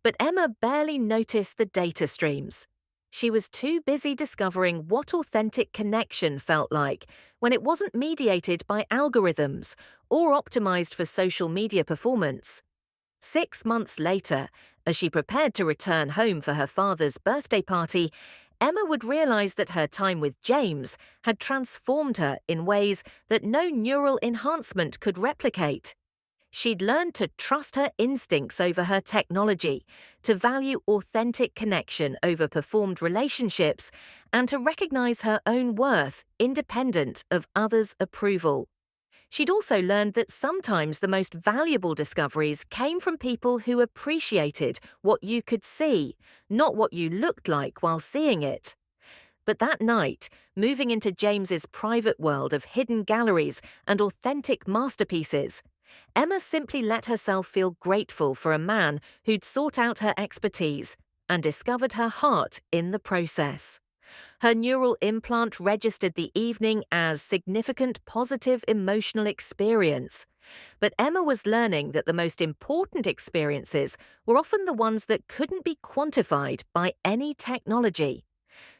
but Emma barely noticed the data streams. She was too busy discovering what authentic connection felt like when it wasn't mediated by algorithms or optimized for social media performance. 6 months later, as she prepared to return home for her father's birthday party, Emma would realize that her time with James had transformed her in ways that no neural enhancement could replicate. She'd learned to trust her instincts over her technology, to value authentic connection over performed relationships, and to recognize her own worth independent of others' approval. She'd also learned that sometimes the most valuable discoveries came from people who appreciated what you could see, not what you looked like while seeing it. But that night, moving into James's private world of hidden galleries and authentic masterpieces, Emma simply let herself feel grateful for a man who'd sought out her expertise and discovered her heart in the process. Her neural implant registered the evening as significant positive emotional experience. But Emma was learning that the most important experiences were often the ones that couldn't be quantified by any technology.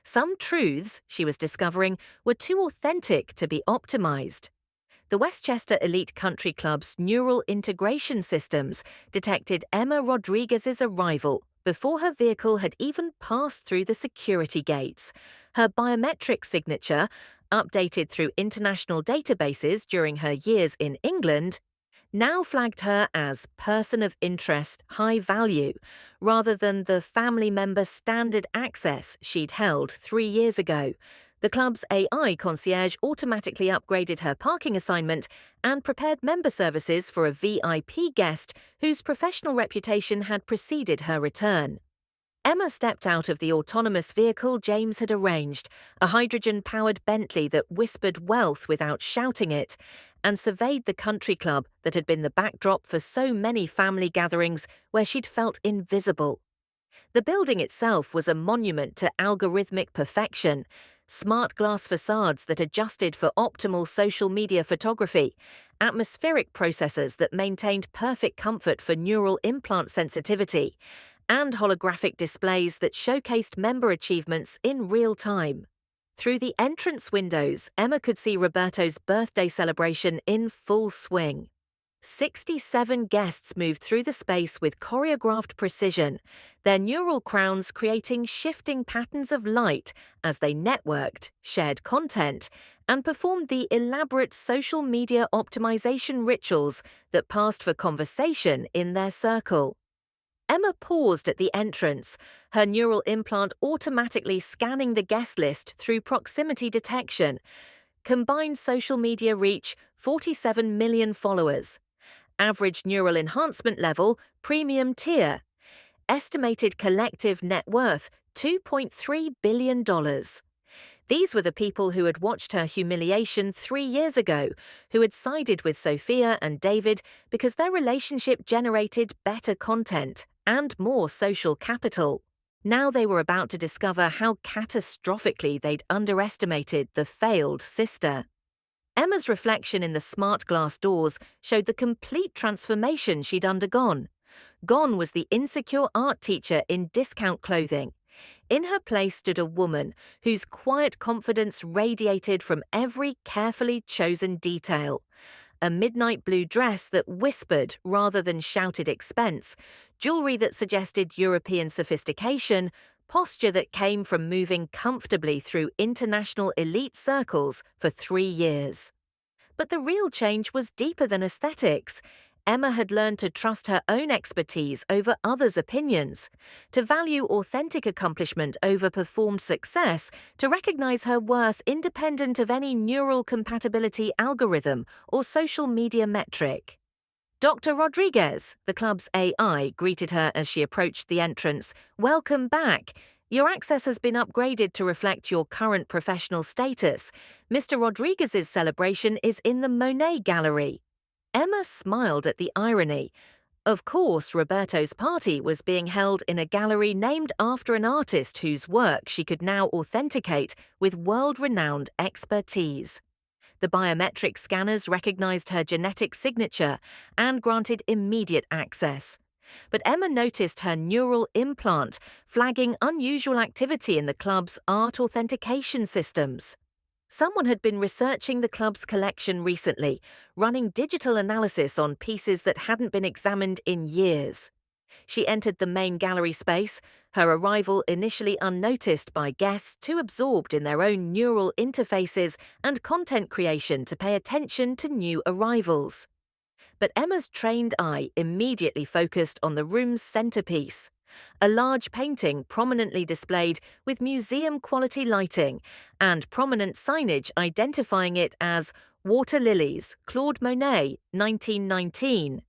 Some truths, she was discovering, were too authentic to be optimized. The Westchester Elite Country Club's neural integration systems detected Emma Rodriguez's arrival before her vehicle had even passed through the security gates. Her biometric signature, updated through international databases during her years in England, now flagged her as person of interest high value, rather than the family member standard access she'd held 3 years ago. The club's AI concierge automatically upgraded her parking assignment and prepared member services for a VIP guest whose professional reputation had preceded her return. Emma stepped out of the autonomous vehicle James had arranged, a hydrogen-powered Bentley that whispered wealth without shouting it, and surveyed the country club that had been the backdrop for so many family gatherings where she'd felt invisible. The building itself was a monument to algorithmic perfection, smart glass facades that adjusted for optimal social media photography, atmospheric processors that maintained perfect comfort for neural implant sensitivity, and holographic displays that showcased member achievements in real time. Through the entrance windows, Emma could see Roberto's birthday celebration in full swing. 67 guests moved through the space with choreographed precision, their neural crowns creating shifting patterns of light as they networked, shared content, and performed the elaborate social media optimization rituals that passed for conversation in their circle. Emma paused at the entrance, her neural implant automatically scanning the guest list through proximity detection. Combined social media reach, 47 million followers. Average neural enhancement level, premium tier. Estimated collective net worth, $2.3 billion. These were the people who had watched her humiliation 3 years ago, who had sided with Sophia and David because their relationship generated better content and more social capital. Now they were about to discover how catastrophically they'd underestimated the failed sister. Emma's reflection in the smart glass doors showed the complete transformation she'd undergone. Gone was the insecure art teacher in discount clothing. In her place stood a woman whose quiet confidence radiated from every carefully chosen detail. A midnight blue dress that whispered rather than shouted expense, jewelry that suggested European sophistication, posture that came from moving comfortably through international elite circles for 3 years. But the real change was deeper than aesthetics. Emma had learned to trust her own expertise over others' opinions, to value authentic accomplishment over performed success, to recognize her worth independent of any neural compatibility algorithm or social media metric. Dr. Rodriguez, the club's AI, greeted her as she approached the entrance. "Welcome back. Your access has been upgraded to reflect your current professional status. Mr. Rodriguez's celebration is in the Monet Gallery." Emma smiled at the irony. Of course, Roberto's party was being held in a gallery named after an artist whose work she could now authenticate with world-renowned expertise. The biometric scanners recognized her genetic signature and granted immediate access. But Emma noticed her neural implant flagging unusual activity in the club's art authentication systems. Someone had been researching the club's collection recently, running digital analysis on pieces that hadn't been examined in years. She entered the main gallery space, her arrival initially unnoticed by guests too absorbed in their own neural interfaces and content creation to pay attention to new arrivals. But Emma's trained eye immediately focused on the room's centerpiece. A large painting prominently displayed with museum-quality lighting and prominent signage identifying it as Water Lilies, Claude Monet, 1919.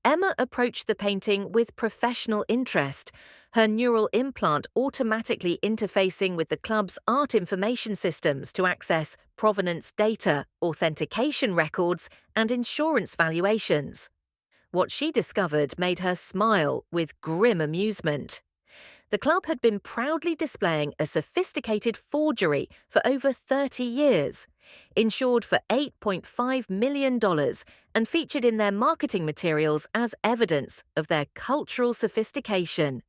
Emma approached the painting with professional interest, her neural implant automatically interfacing with the club's art information systems to access provenance data, authentication records, and insurance valuations. What she discovered made her smile with grim amusement. The club had been proudly displaying a sophisticated forgery for over 30 years, insured for $8.5 million and featured in their marketing materials as evidence of their cultural sophistication.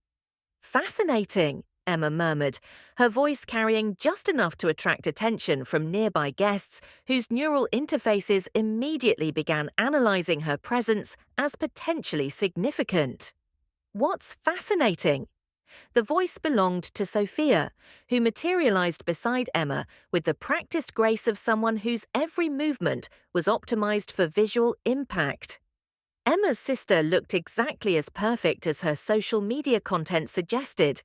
"Fascinating," Emma murmured, her voice carrying just enough to attract attention from nearby guests whose neural interfaces immediately began analyzing her presence as potentially significant. "What's fascinating?" The voice belonged to Sophia, who materialized beside Emma with the practiced grace of someone whose every movement was optimized for visual impact. Emma's sister looked exactly as perfect as her social media content suggested,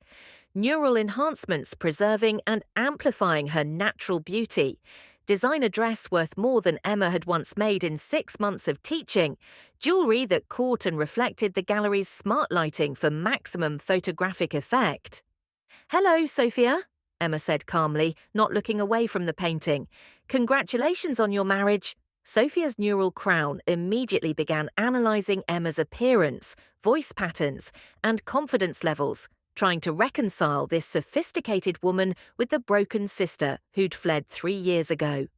neural enhancements preserving and amplifying her natural beauty. Design a dress worth more than Emma had once made in 6 months of teaching, jewelry that caught and reflected the gallery's smart lighting for maximum photographic effect. "Hello, Sophia," Emma said calmly, not looking away from the painting. "Congratulations on your marriage." Sophia's neural crown immediately began analyzing Emma's appearance, voice patterns, and confidence levels, trying to reconcile this sophisticated woman with the broken sister who'd fled 3 years ago.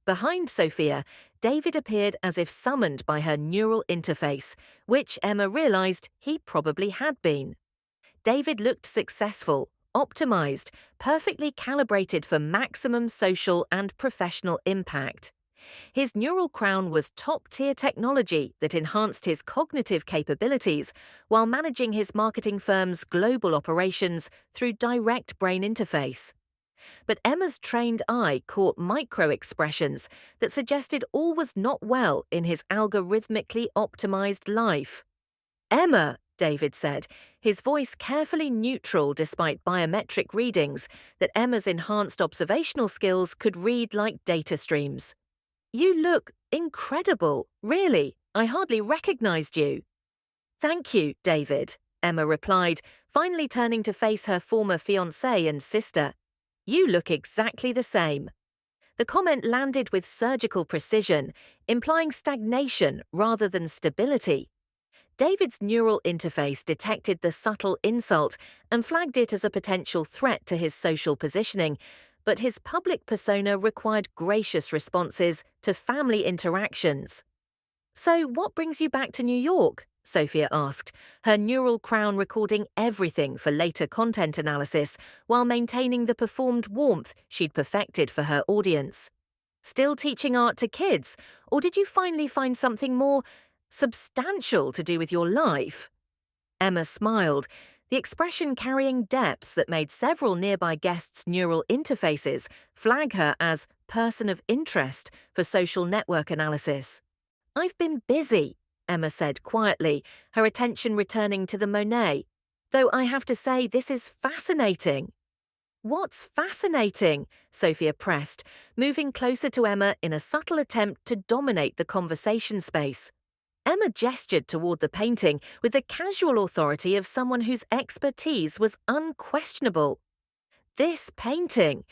Behind Sophia, David appeared as if summoned by her neural interface, which Emma realized he probably had been. David looked successful, optimized, perfectly calibrated for maximum social and professional impact. His neural crown was top-tier technology that enhanced his cognitive capabilities while managing his marketing firm's global operations through direct brain interface. But Emma's trained eye caught micro-expressions that suggested all was not well in his algorithmically optimized life. "Emma," David said, his voice carefully neutral despite biometric readings that Emma's enhanced observational skills could read like data streams. "You look incredible, really. I hardly recognized you." "Thank you, David," Emma replied, finally turning to face her former fiancé and sister. "You look exactly the same." The comment landed with surgical precision, implying stagnation rather than stability. David's neural interface detected the subtle insult and flagged it as a potential threat to his social positioning, but his public persona required gracious responses to family interactions. "So what brings you back to New York?" Sophia asked, her neural crown recording everything for later content analysis while maintaining the performed warmth she'd perfected for her audience. "Still teaching art to kids, or did you finally find something more substantial to do with your life?" Emma smiled, the expression carrying depths that made several nearby guests' neural interfaces flag her as person of interest for social network analysis. "I've been busy," Emma said quietly, her attention returning to the Monet. "Though I have to say this is fascinating." "What's fascinating?" Sophia pressed, moving closer to Emma in a subtle attempt to dominate the conversation space. Emma gestured toward the painting with the casual authority of someone whose expertise was unquestionable. "This painting.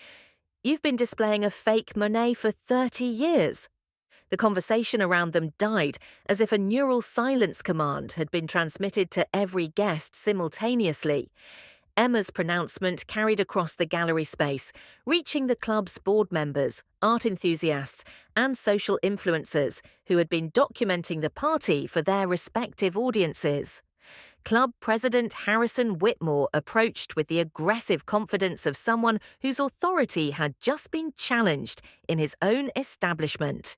You've been displaying a fake Monet for 30 years. The conversation around them died as if a neural silence command had been transmitted to every guest simultaneously. Emma's pronouncement carried across the gallery space, reaching the club's board members, art enthusiasts, and social influencers who had been documenting the party for their respective audiences. Club President Harrison Whitmore approached with the aggressive confidence of someone whose authority had just been challenged in his own establishment.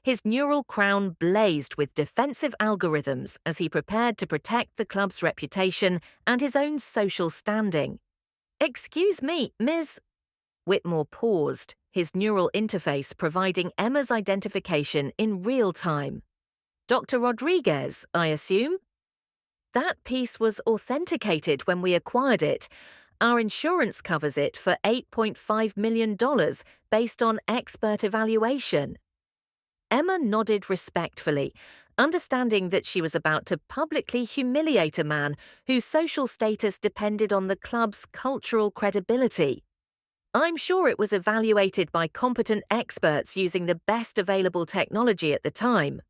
His neural crown blazed with defensive algorithms as he prepared to protect the club's reputation and his own social standing. "Excuse me, Ms." Whitmore paused, his neural interface providing Emma's identification in real time. "Dr. Rodriguez, I assume?" That piece was authenticated when we acquired it. Our insurance covers it for $8.5 million based on expert evaluation. Emma nodded respectfully, understanding that she was about to publicly humiliate a man whose social status depended on the club's cultural credibility. I'm sure it was evaluated by competent experts using the best available technology at the time.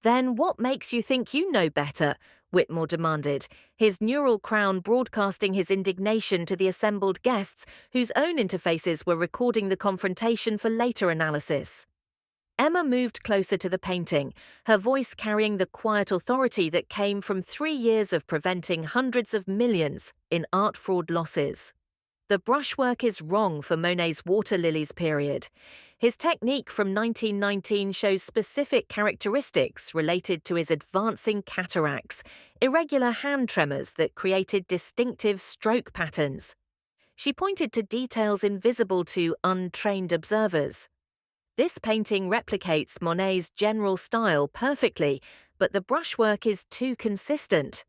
Then what makes you think you know better? Whitmore demanded, his neural crown broadcasting his indignation to the assembled guests whose own interfaces were recording the confrontation for later analysis. Emma moved closer to the painting, her voice carrying the quiet authority that came from 3 years of preventing hundreds of millions in art fraud losses. The brushwork is wrong for Monet's Water Lilies period. His technique from 1919 shows specific characteristics related to his advancing cataracts, irregular hand tremors that created distinctive stroke patterns. She pointed to details invisible to untrained observers. This painting replicates Monet's general style perfectly, but the brushwork is too consistent.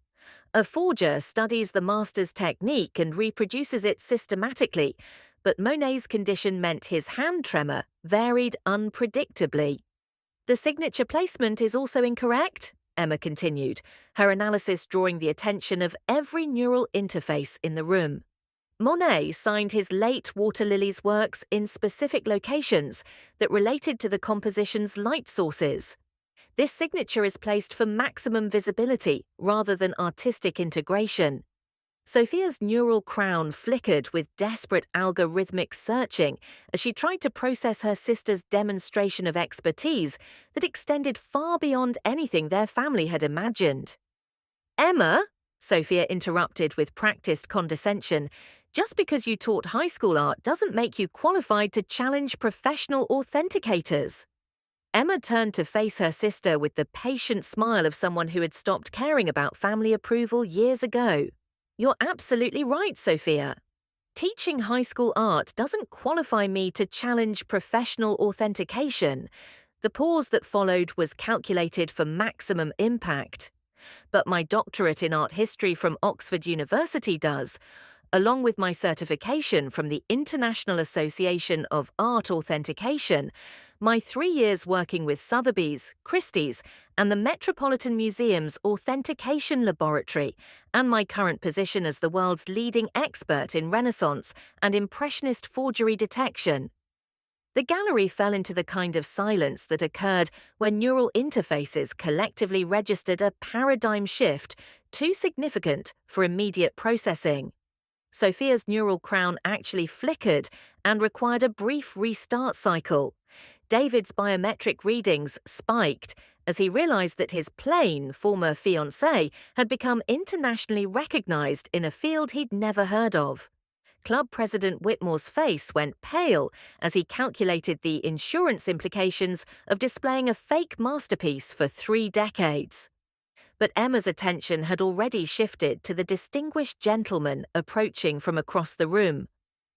A forger studies the master's technique and reproduces it systematically, but Monet's condition meant his hand tremor varied unpredictably. The signature placement is also incorrect, Emma continued, her analysis drawing the attention of every neural interface in the room. Monet signed his late Water Lilies works in specific locations that related to the composition's light sources. This signature is placed for maximum visibility rather than artistic integration. Sophia's neural crown flickered with desperate algorithmic searching as she tried to process her sister's demonstration of expertise that extended far beyond anything their family had imagined. Emma, Sophia interrupted with practiced condescension, just because you taught high school art doesn't make you qualified to challenge professional authenticators. Emma turned to face her sister with the patient smile of someone who had stopped caring about family approval years ago. You're absolutely right, Sophia. Teaching high school art doesn't qualify me to challenge professional authentication. The pause that followed was calculated for maximum impact. But my doctorate in art history from Oxford University does, along with my certification from the International Association of Art Authentication, my 3 years working with Sotheby's, Christie's, and the Metropolitan Museum's Authentication Laboratory, and my current position as the world's leading expert in Renaissance and Impressionist forgery detection. The gallery fell into the kind of silence that occurred when neural interfaces collectively registered a paradigm shift too significant for immediate processing. Sophia's neural crown actually flickered and required a brief restart cycle. David's biometric readings spiked as he realized that his plane, former fiancé, had become internationally recognized in a field he'd never heard of. Club President Whitmore's face went pale as he calculated the insurance implications of displaying a fake masterpiece for 3 decades. But Emma's attention had already shifted to the distinguished gentleman approaching from across the room,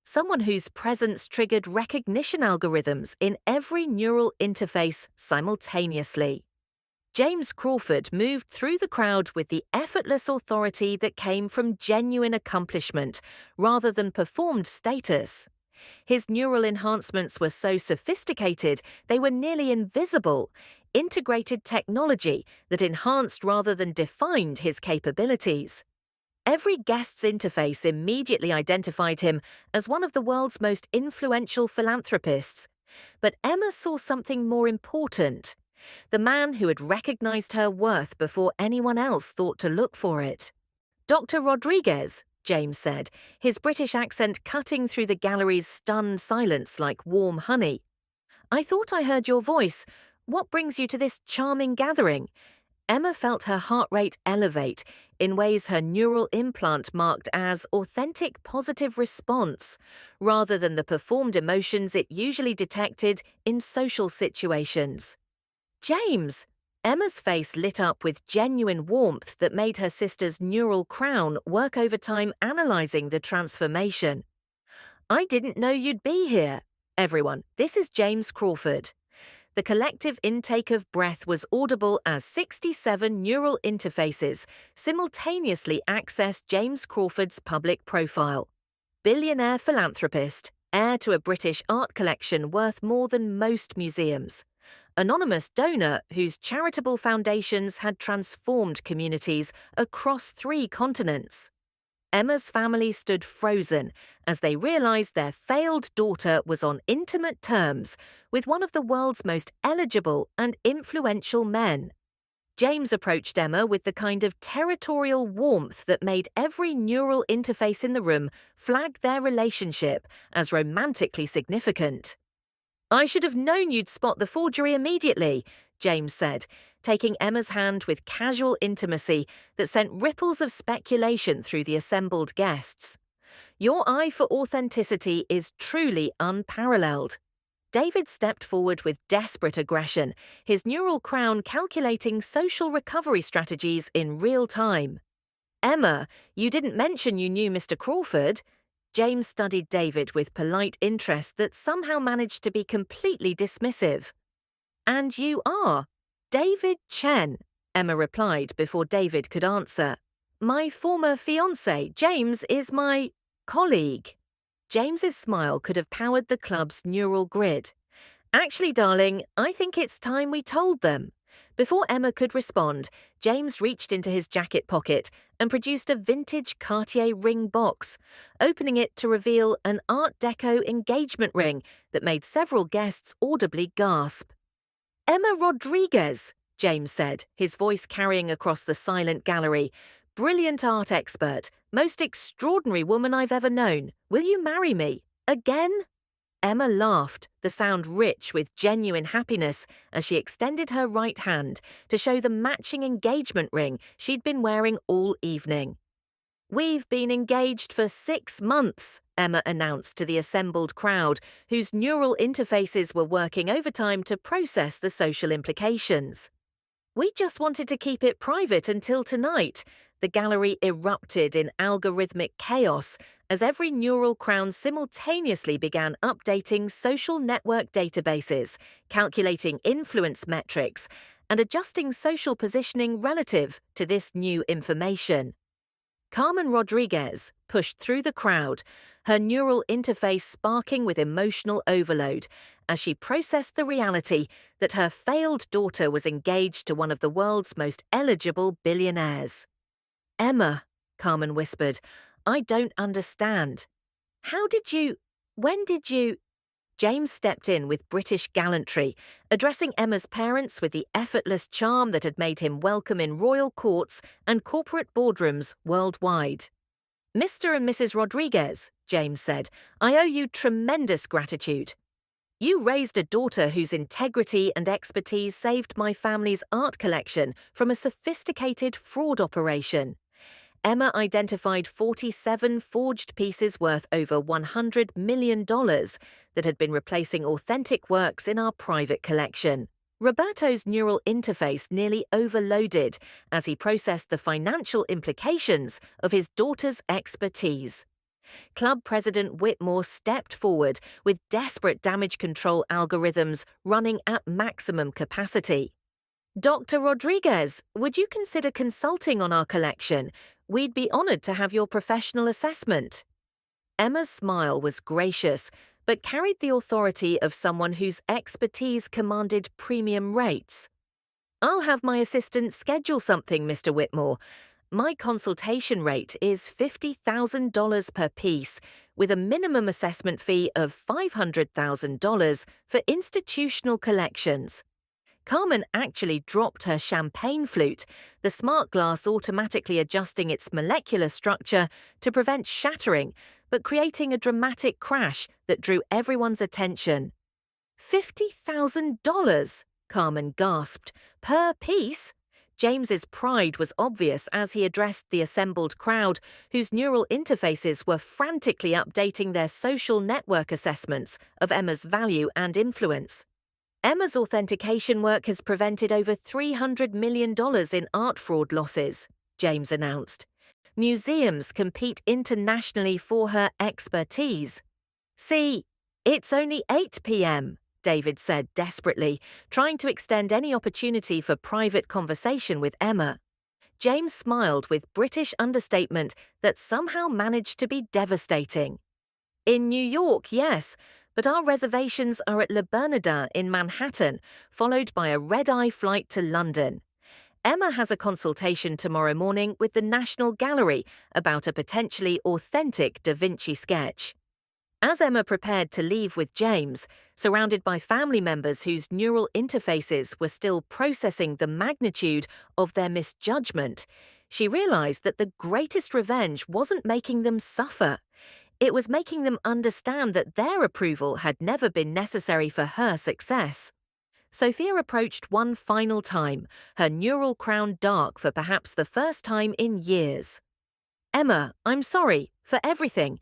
someone whose presence triggered recognition algorithms in every neural interface simultaneously. James Crawford moved through the crowd with the effortless authority that came from genuine accomplishment rather than performed status. His neural enhancements were so sophisticated they were nearly invisible, integrated technology that enhanced rather than defined his capabilities. Every guest's interface immediately identified him as one of the world's most influential philanthropists. But Emma saw something more important: the man who had recognized her worth before anyone else thought to look for it. Dr. Rodriguez, James said, his British accent cutting through the gallery's stunned silence like warm honey. I thought I heard your voice. What brings you to this charming gathering? Emma felt her heart rate elevate in ways her neural implant marked as authentic positive response, rather than the performed emotions it usually detected in social situations. James! Emma's face lit up with genuine warmth that made her sister's neural crown work overtime analyzing the transformation. I didn't know you'd be here. Everyone, this is James Crawford. The collective intake of breath was audible as 67 neural interfaces simultaneously accessed James Crawford's public profile. Billionaire philanthropist, heir to a British art collection worth more than most museums. Anonymous donor whose charitable foundations had transformed communities across 3 continents. Emma's family stood frozen as they realized their failed daughter was on intimate terms with one of the world's most eligible and influential men. James approached Emma with the kind of territorial warmth that made every neural interface in the room flag their relationship as romantically significant. "I should have known you'd spot the forgery immediately," James said, taking Emma's hand with casual intimacy that sent ripples of speculation through the assembled guests. "Your eye for authenticity is truly unparalleled." David stepped forward with desperate aggression, his neural crown calculating social recovery strategies in real time. "Emma, you didn't mention you knew Mr. Crawford." James studied David with polite interest that somehow managed to be completely dismissive. "And you are?" "David Chen," Emma replied before David could answer. "My former fiancé, James, is my colleague." James's smile could have powered the club's neural grid. "Actually, darling, I think it's time we told them." Before Emma could respond, James reached into his jacket pocket and produced a vintage Cartier ring box, opening it to reveal an Art Deco engagement ring that made several guests audibly gasp. "Emma Rodriguez," James said, his voice carrying across the silent gallery. "Brilliant art expert, most extraordinary woman I've ever known. Will you marry me? Again?" Emma laughed, the sound rich with genuine happiness, as she extended her right hand to show the matching engagement ring she'd been wearing all evening. "We've been engaged for 6 months, Emma announced to the assembled crowd, whose neural interfaces were working overtime to process the social implications. "We just wanted to keep it private until tonight." The gallery erupted in algorithmic chaos as every neural crown simultaneously began updating social network databases, calculating influence metrics, and adjusting social positioning relative to this new information. Carmen Rodriguez pushed through the crowd, her neural interface sparking with emotional overload as she processed the reality that her failed daughter was engaged to one of the world's most eligible billionaires. "Emma," Carmen whispered, "I don't understand. When did you?" James stepped in with British gallantry, addressing Emma's parents with the effortless charm that had made him welcome in royal courts and corporate boardrooms worldwide. "Mr. and Mrs. Rodriguez," James said, "I owe you tremendous gratitude. You raised a daughter whose integrity and expertise saved my family's art collection from a sophisticated fraud operation." Emma identified 47 forged pieces worth over $100 million that had been replacing authentic works in our private collection. Roberto's neural interface nearly overloaded as he processed the financial implications of his daughter's expertise. Club President Whitmore stepped forward with desperate damage control algorithms running at maximum capacity. "Dr. Rodriguez, would you consider consulting on our collection? We'd be honored to have your professional assessment." Emma's smile was gracious, but carried the authority of someone whose expertise commanded premium rates. "I'll have my assistant schedule something, Mr. Whitmore. My consultation rate is $50,000 per piece, with a minimum assessment fee of $500,000 for institutional collections." Carmen actually dropped her champagne flute, the smart glass automatically adjusting its molecular structure to prevent shattering, but creating a dramatic crash that drew everyone's attention. $50,000, Carmen gasped, per piece? James's pride was obvious as he addressed the assembled crowd, whose neural interfaces were frantically updating their social network assessments of Emma's value and influence. "Emma's authentication work has prevented over $300 million in art fraud losses," James announced. "Museums compete internationally for her expertise." "See, it's only 8 p.m., David said desperately, trying to extend any opportunity for private conversation with Emma. James smiled with British understatement that somehow managed to be devastating. In New York, yes, but our reservations are at Le Bernardin in Manhattan, followed by a red-eye flight to London. Emma has a consultation tomorrow morning with the National Gallery about a potentially authentic Da Vinci sketch. As Emma prepared to leave with James, surrounded by family members whose neural interfaces were still processing the magnitude of their misjudgment, she realized that the greatest revenge wasn't making them suffer. It was making them understand that their approval had never been necessary for her success. Sophia approached one final time, her neural crown dark for perhaps the first time in years. "Emma, I'm sorry for everything."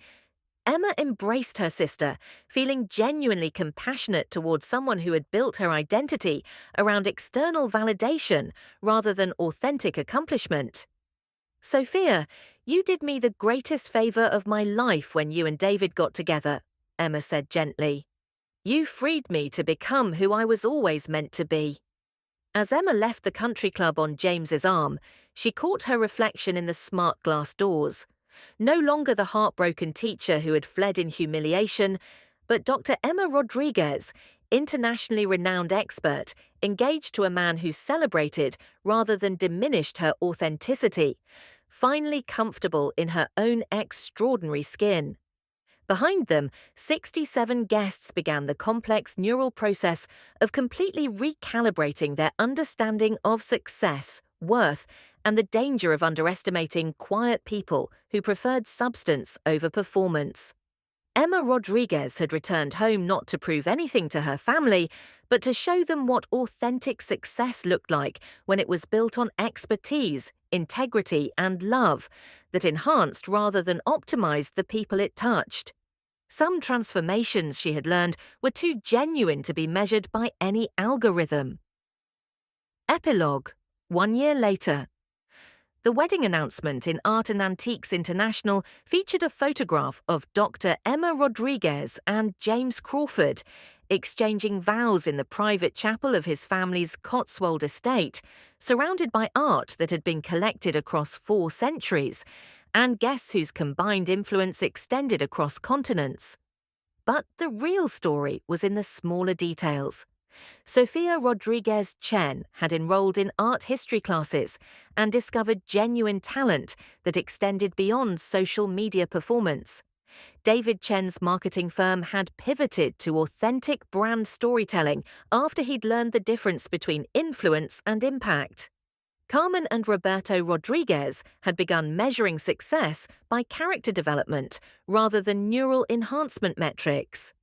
Emma embraced her sister, feeling genuinely compassionate towards someone who had built her identity around external validation rather than authentic accomplishment. "Sophia, you did me the greatest favor of my life when you and David got together," Emma said gently. "You freed me to become who I was always meant to be." As Emma left the country club on James's arm, she caught her reflection in the smart glass doors. No longer the heartbroken teacher who had fled in humiliation, but Dr. Emma Rodriguez, internationally renowned expert, engaged to a man who celebrated rather than diminished her authenticity, finally comfortable in her own extraordinary skin. Behind them, 67 guests began the complex neural process of completely recalibrating their understanding of success, worth, and the danger of underestimating quiet people who preferred substance over performance. Emma Rodriguez had returned home not to prove anything to her family, but to show them what authentic success looked like when it was built on expertise, integrity, and love that enhanced rather than optimized the people it touched. Some transformations she had learned were too genuine to be measured by any algorithm. Epilogue. 1 year later. The wedding announcement in Art and Antiques International featured a photograph of Dr. Emma Rodriguez and James Crawford exchanging vows in the private chapel of his family's Cotswold estate, surrounded by art that had been collected across 4 centuries, and guests whose combined influence extended across continents. But the real story was in the smaller details. Sophia Rodriguez Chen had enrolled in art history classes and discovered genuine talent that extended beyond social media performance. David Chen's marketing firm had pivoted to authentic brand storytelling after he'd learned the difference between influence and impact. Carmen and Roberto Rodriguez had begun measuring success by character development rather than neural enhancement metrics.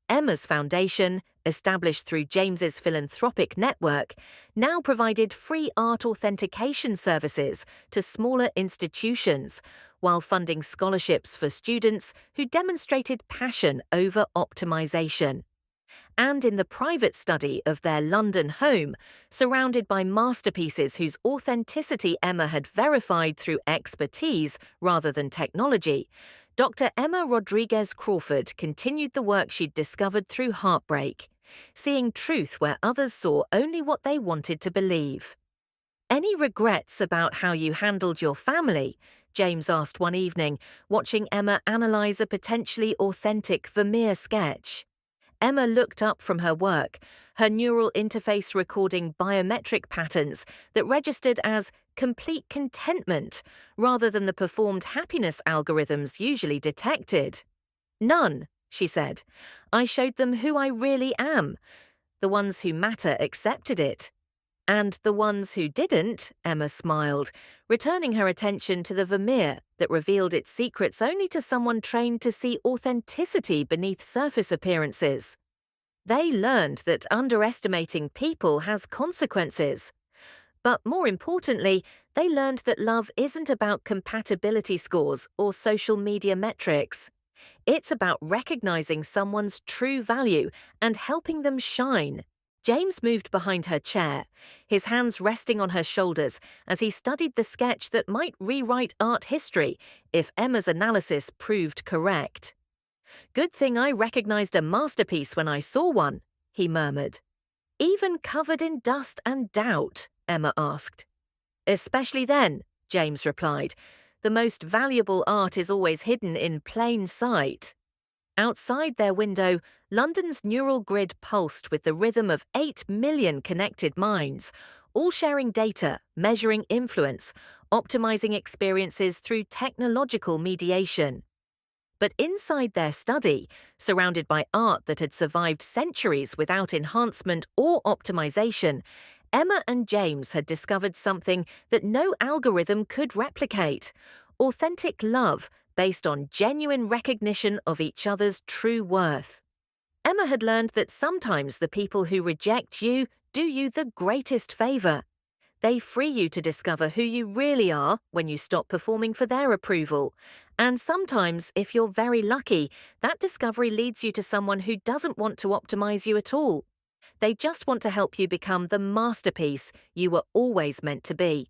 Emma's foundation, established through James's philanthropic network, now provided free art authentication services to smaller institutions, while funding scholarships for students who demonstrated passion over optimization. And in the private study of their London home, surrounded by masterpieces whose authenticity Emma had verified through expertise rather than technology, Dr. Emma Rodriguez Crawford continued the work she'd discovered through heartbreak, seeing truth where others saw only what they wanted to believe. "Any regrets about how you handled your family?" James asked one evening, watching Emma analyze a potentially authentic Vermeer sketch. Emma looked up from her work, her neural interface recording biometric patterns that registered as complete contentment rather than the performed happiness algorithms usually detected. "None," she said. "I showed them who I really am. The ones who matter accepted it. And the ones who didn't," Emma smiled, returning her attention to the Vermeer that revealed its secrets only to someone trained to see authenticity beneath surface appearances. They learned that underestimating people has consequences. But more importantly, they learned that love isn't about compatibility scores or social media metrics. It's about recognizing someone's true value and helping them shine. James moved behind her chair, his hands resting on her shoulders as he studied the sketch that might rewrite art history if Emma's analysis proved correct. "Good thing I recognized a masterpiece when I saw one," he murmured. Even covered in dust and doubt? Emma asked. Especially then, James replied. The most valuable art is always hidden in plain sight. Outside their window, London's neural grid pulsed with the rhythm of 8 million connected minds, all sharing data, measuring influence, optimizing experiences through technological mediation. But inside their study, surrounded by art that had survived centuries without enhancement or optimization, Emma and James had discovered something that no algorithm could replicate: authentic love based on genuine recognition of each other's true worth. Emma had learned that sometimes the people who reject you do you the greatest favor. They free you to discover who you really are when you stop performing for their approval. And sometimes, if you're very lucky, that discovery leads you to someone who doesn't want to optimize you at all. They just want to help you become the masterpiece you were always meant to be.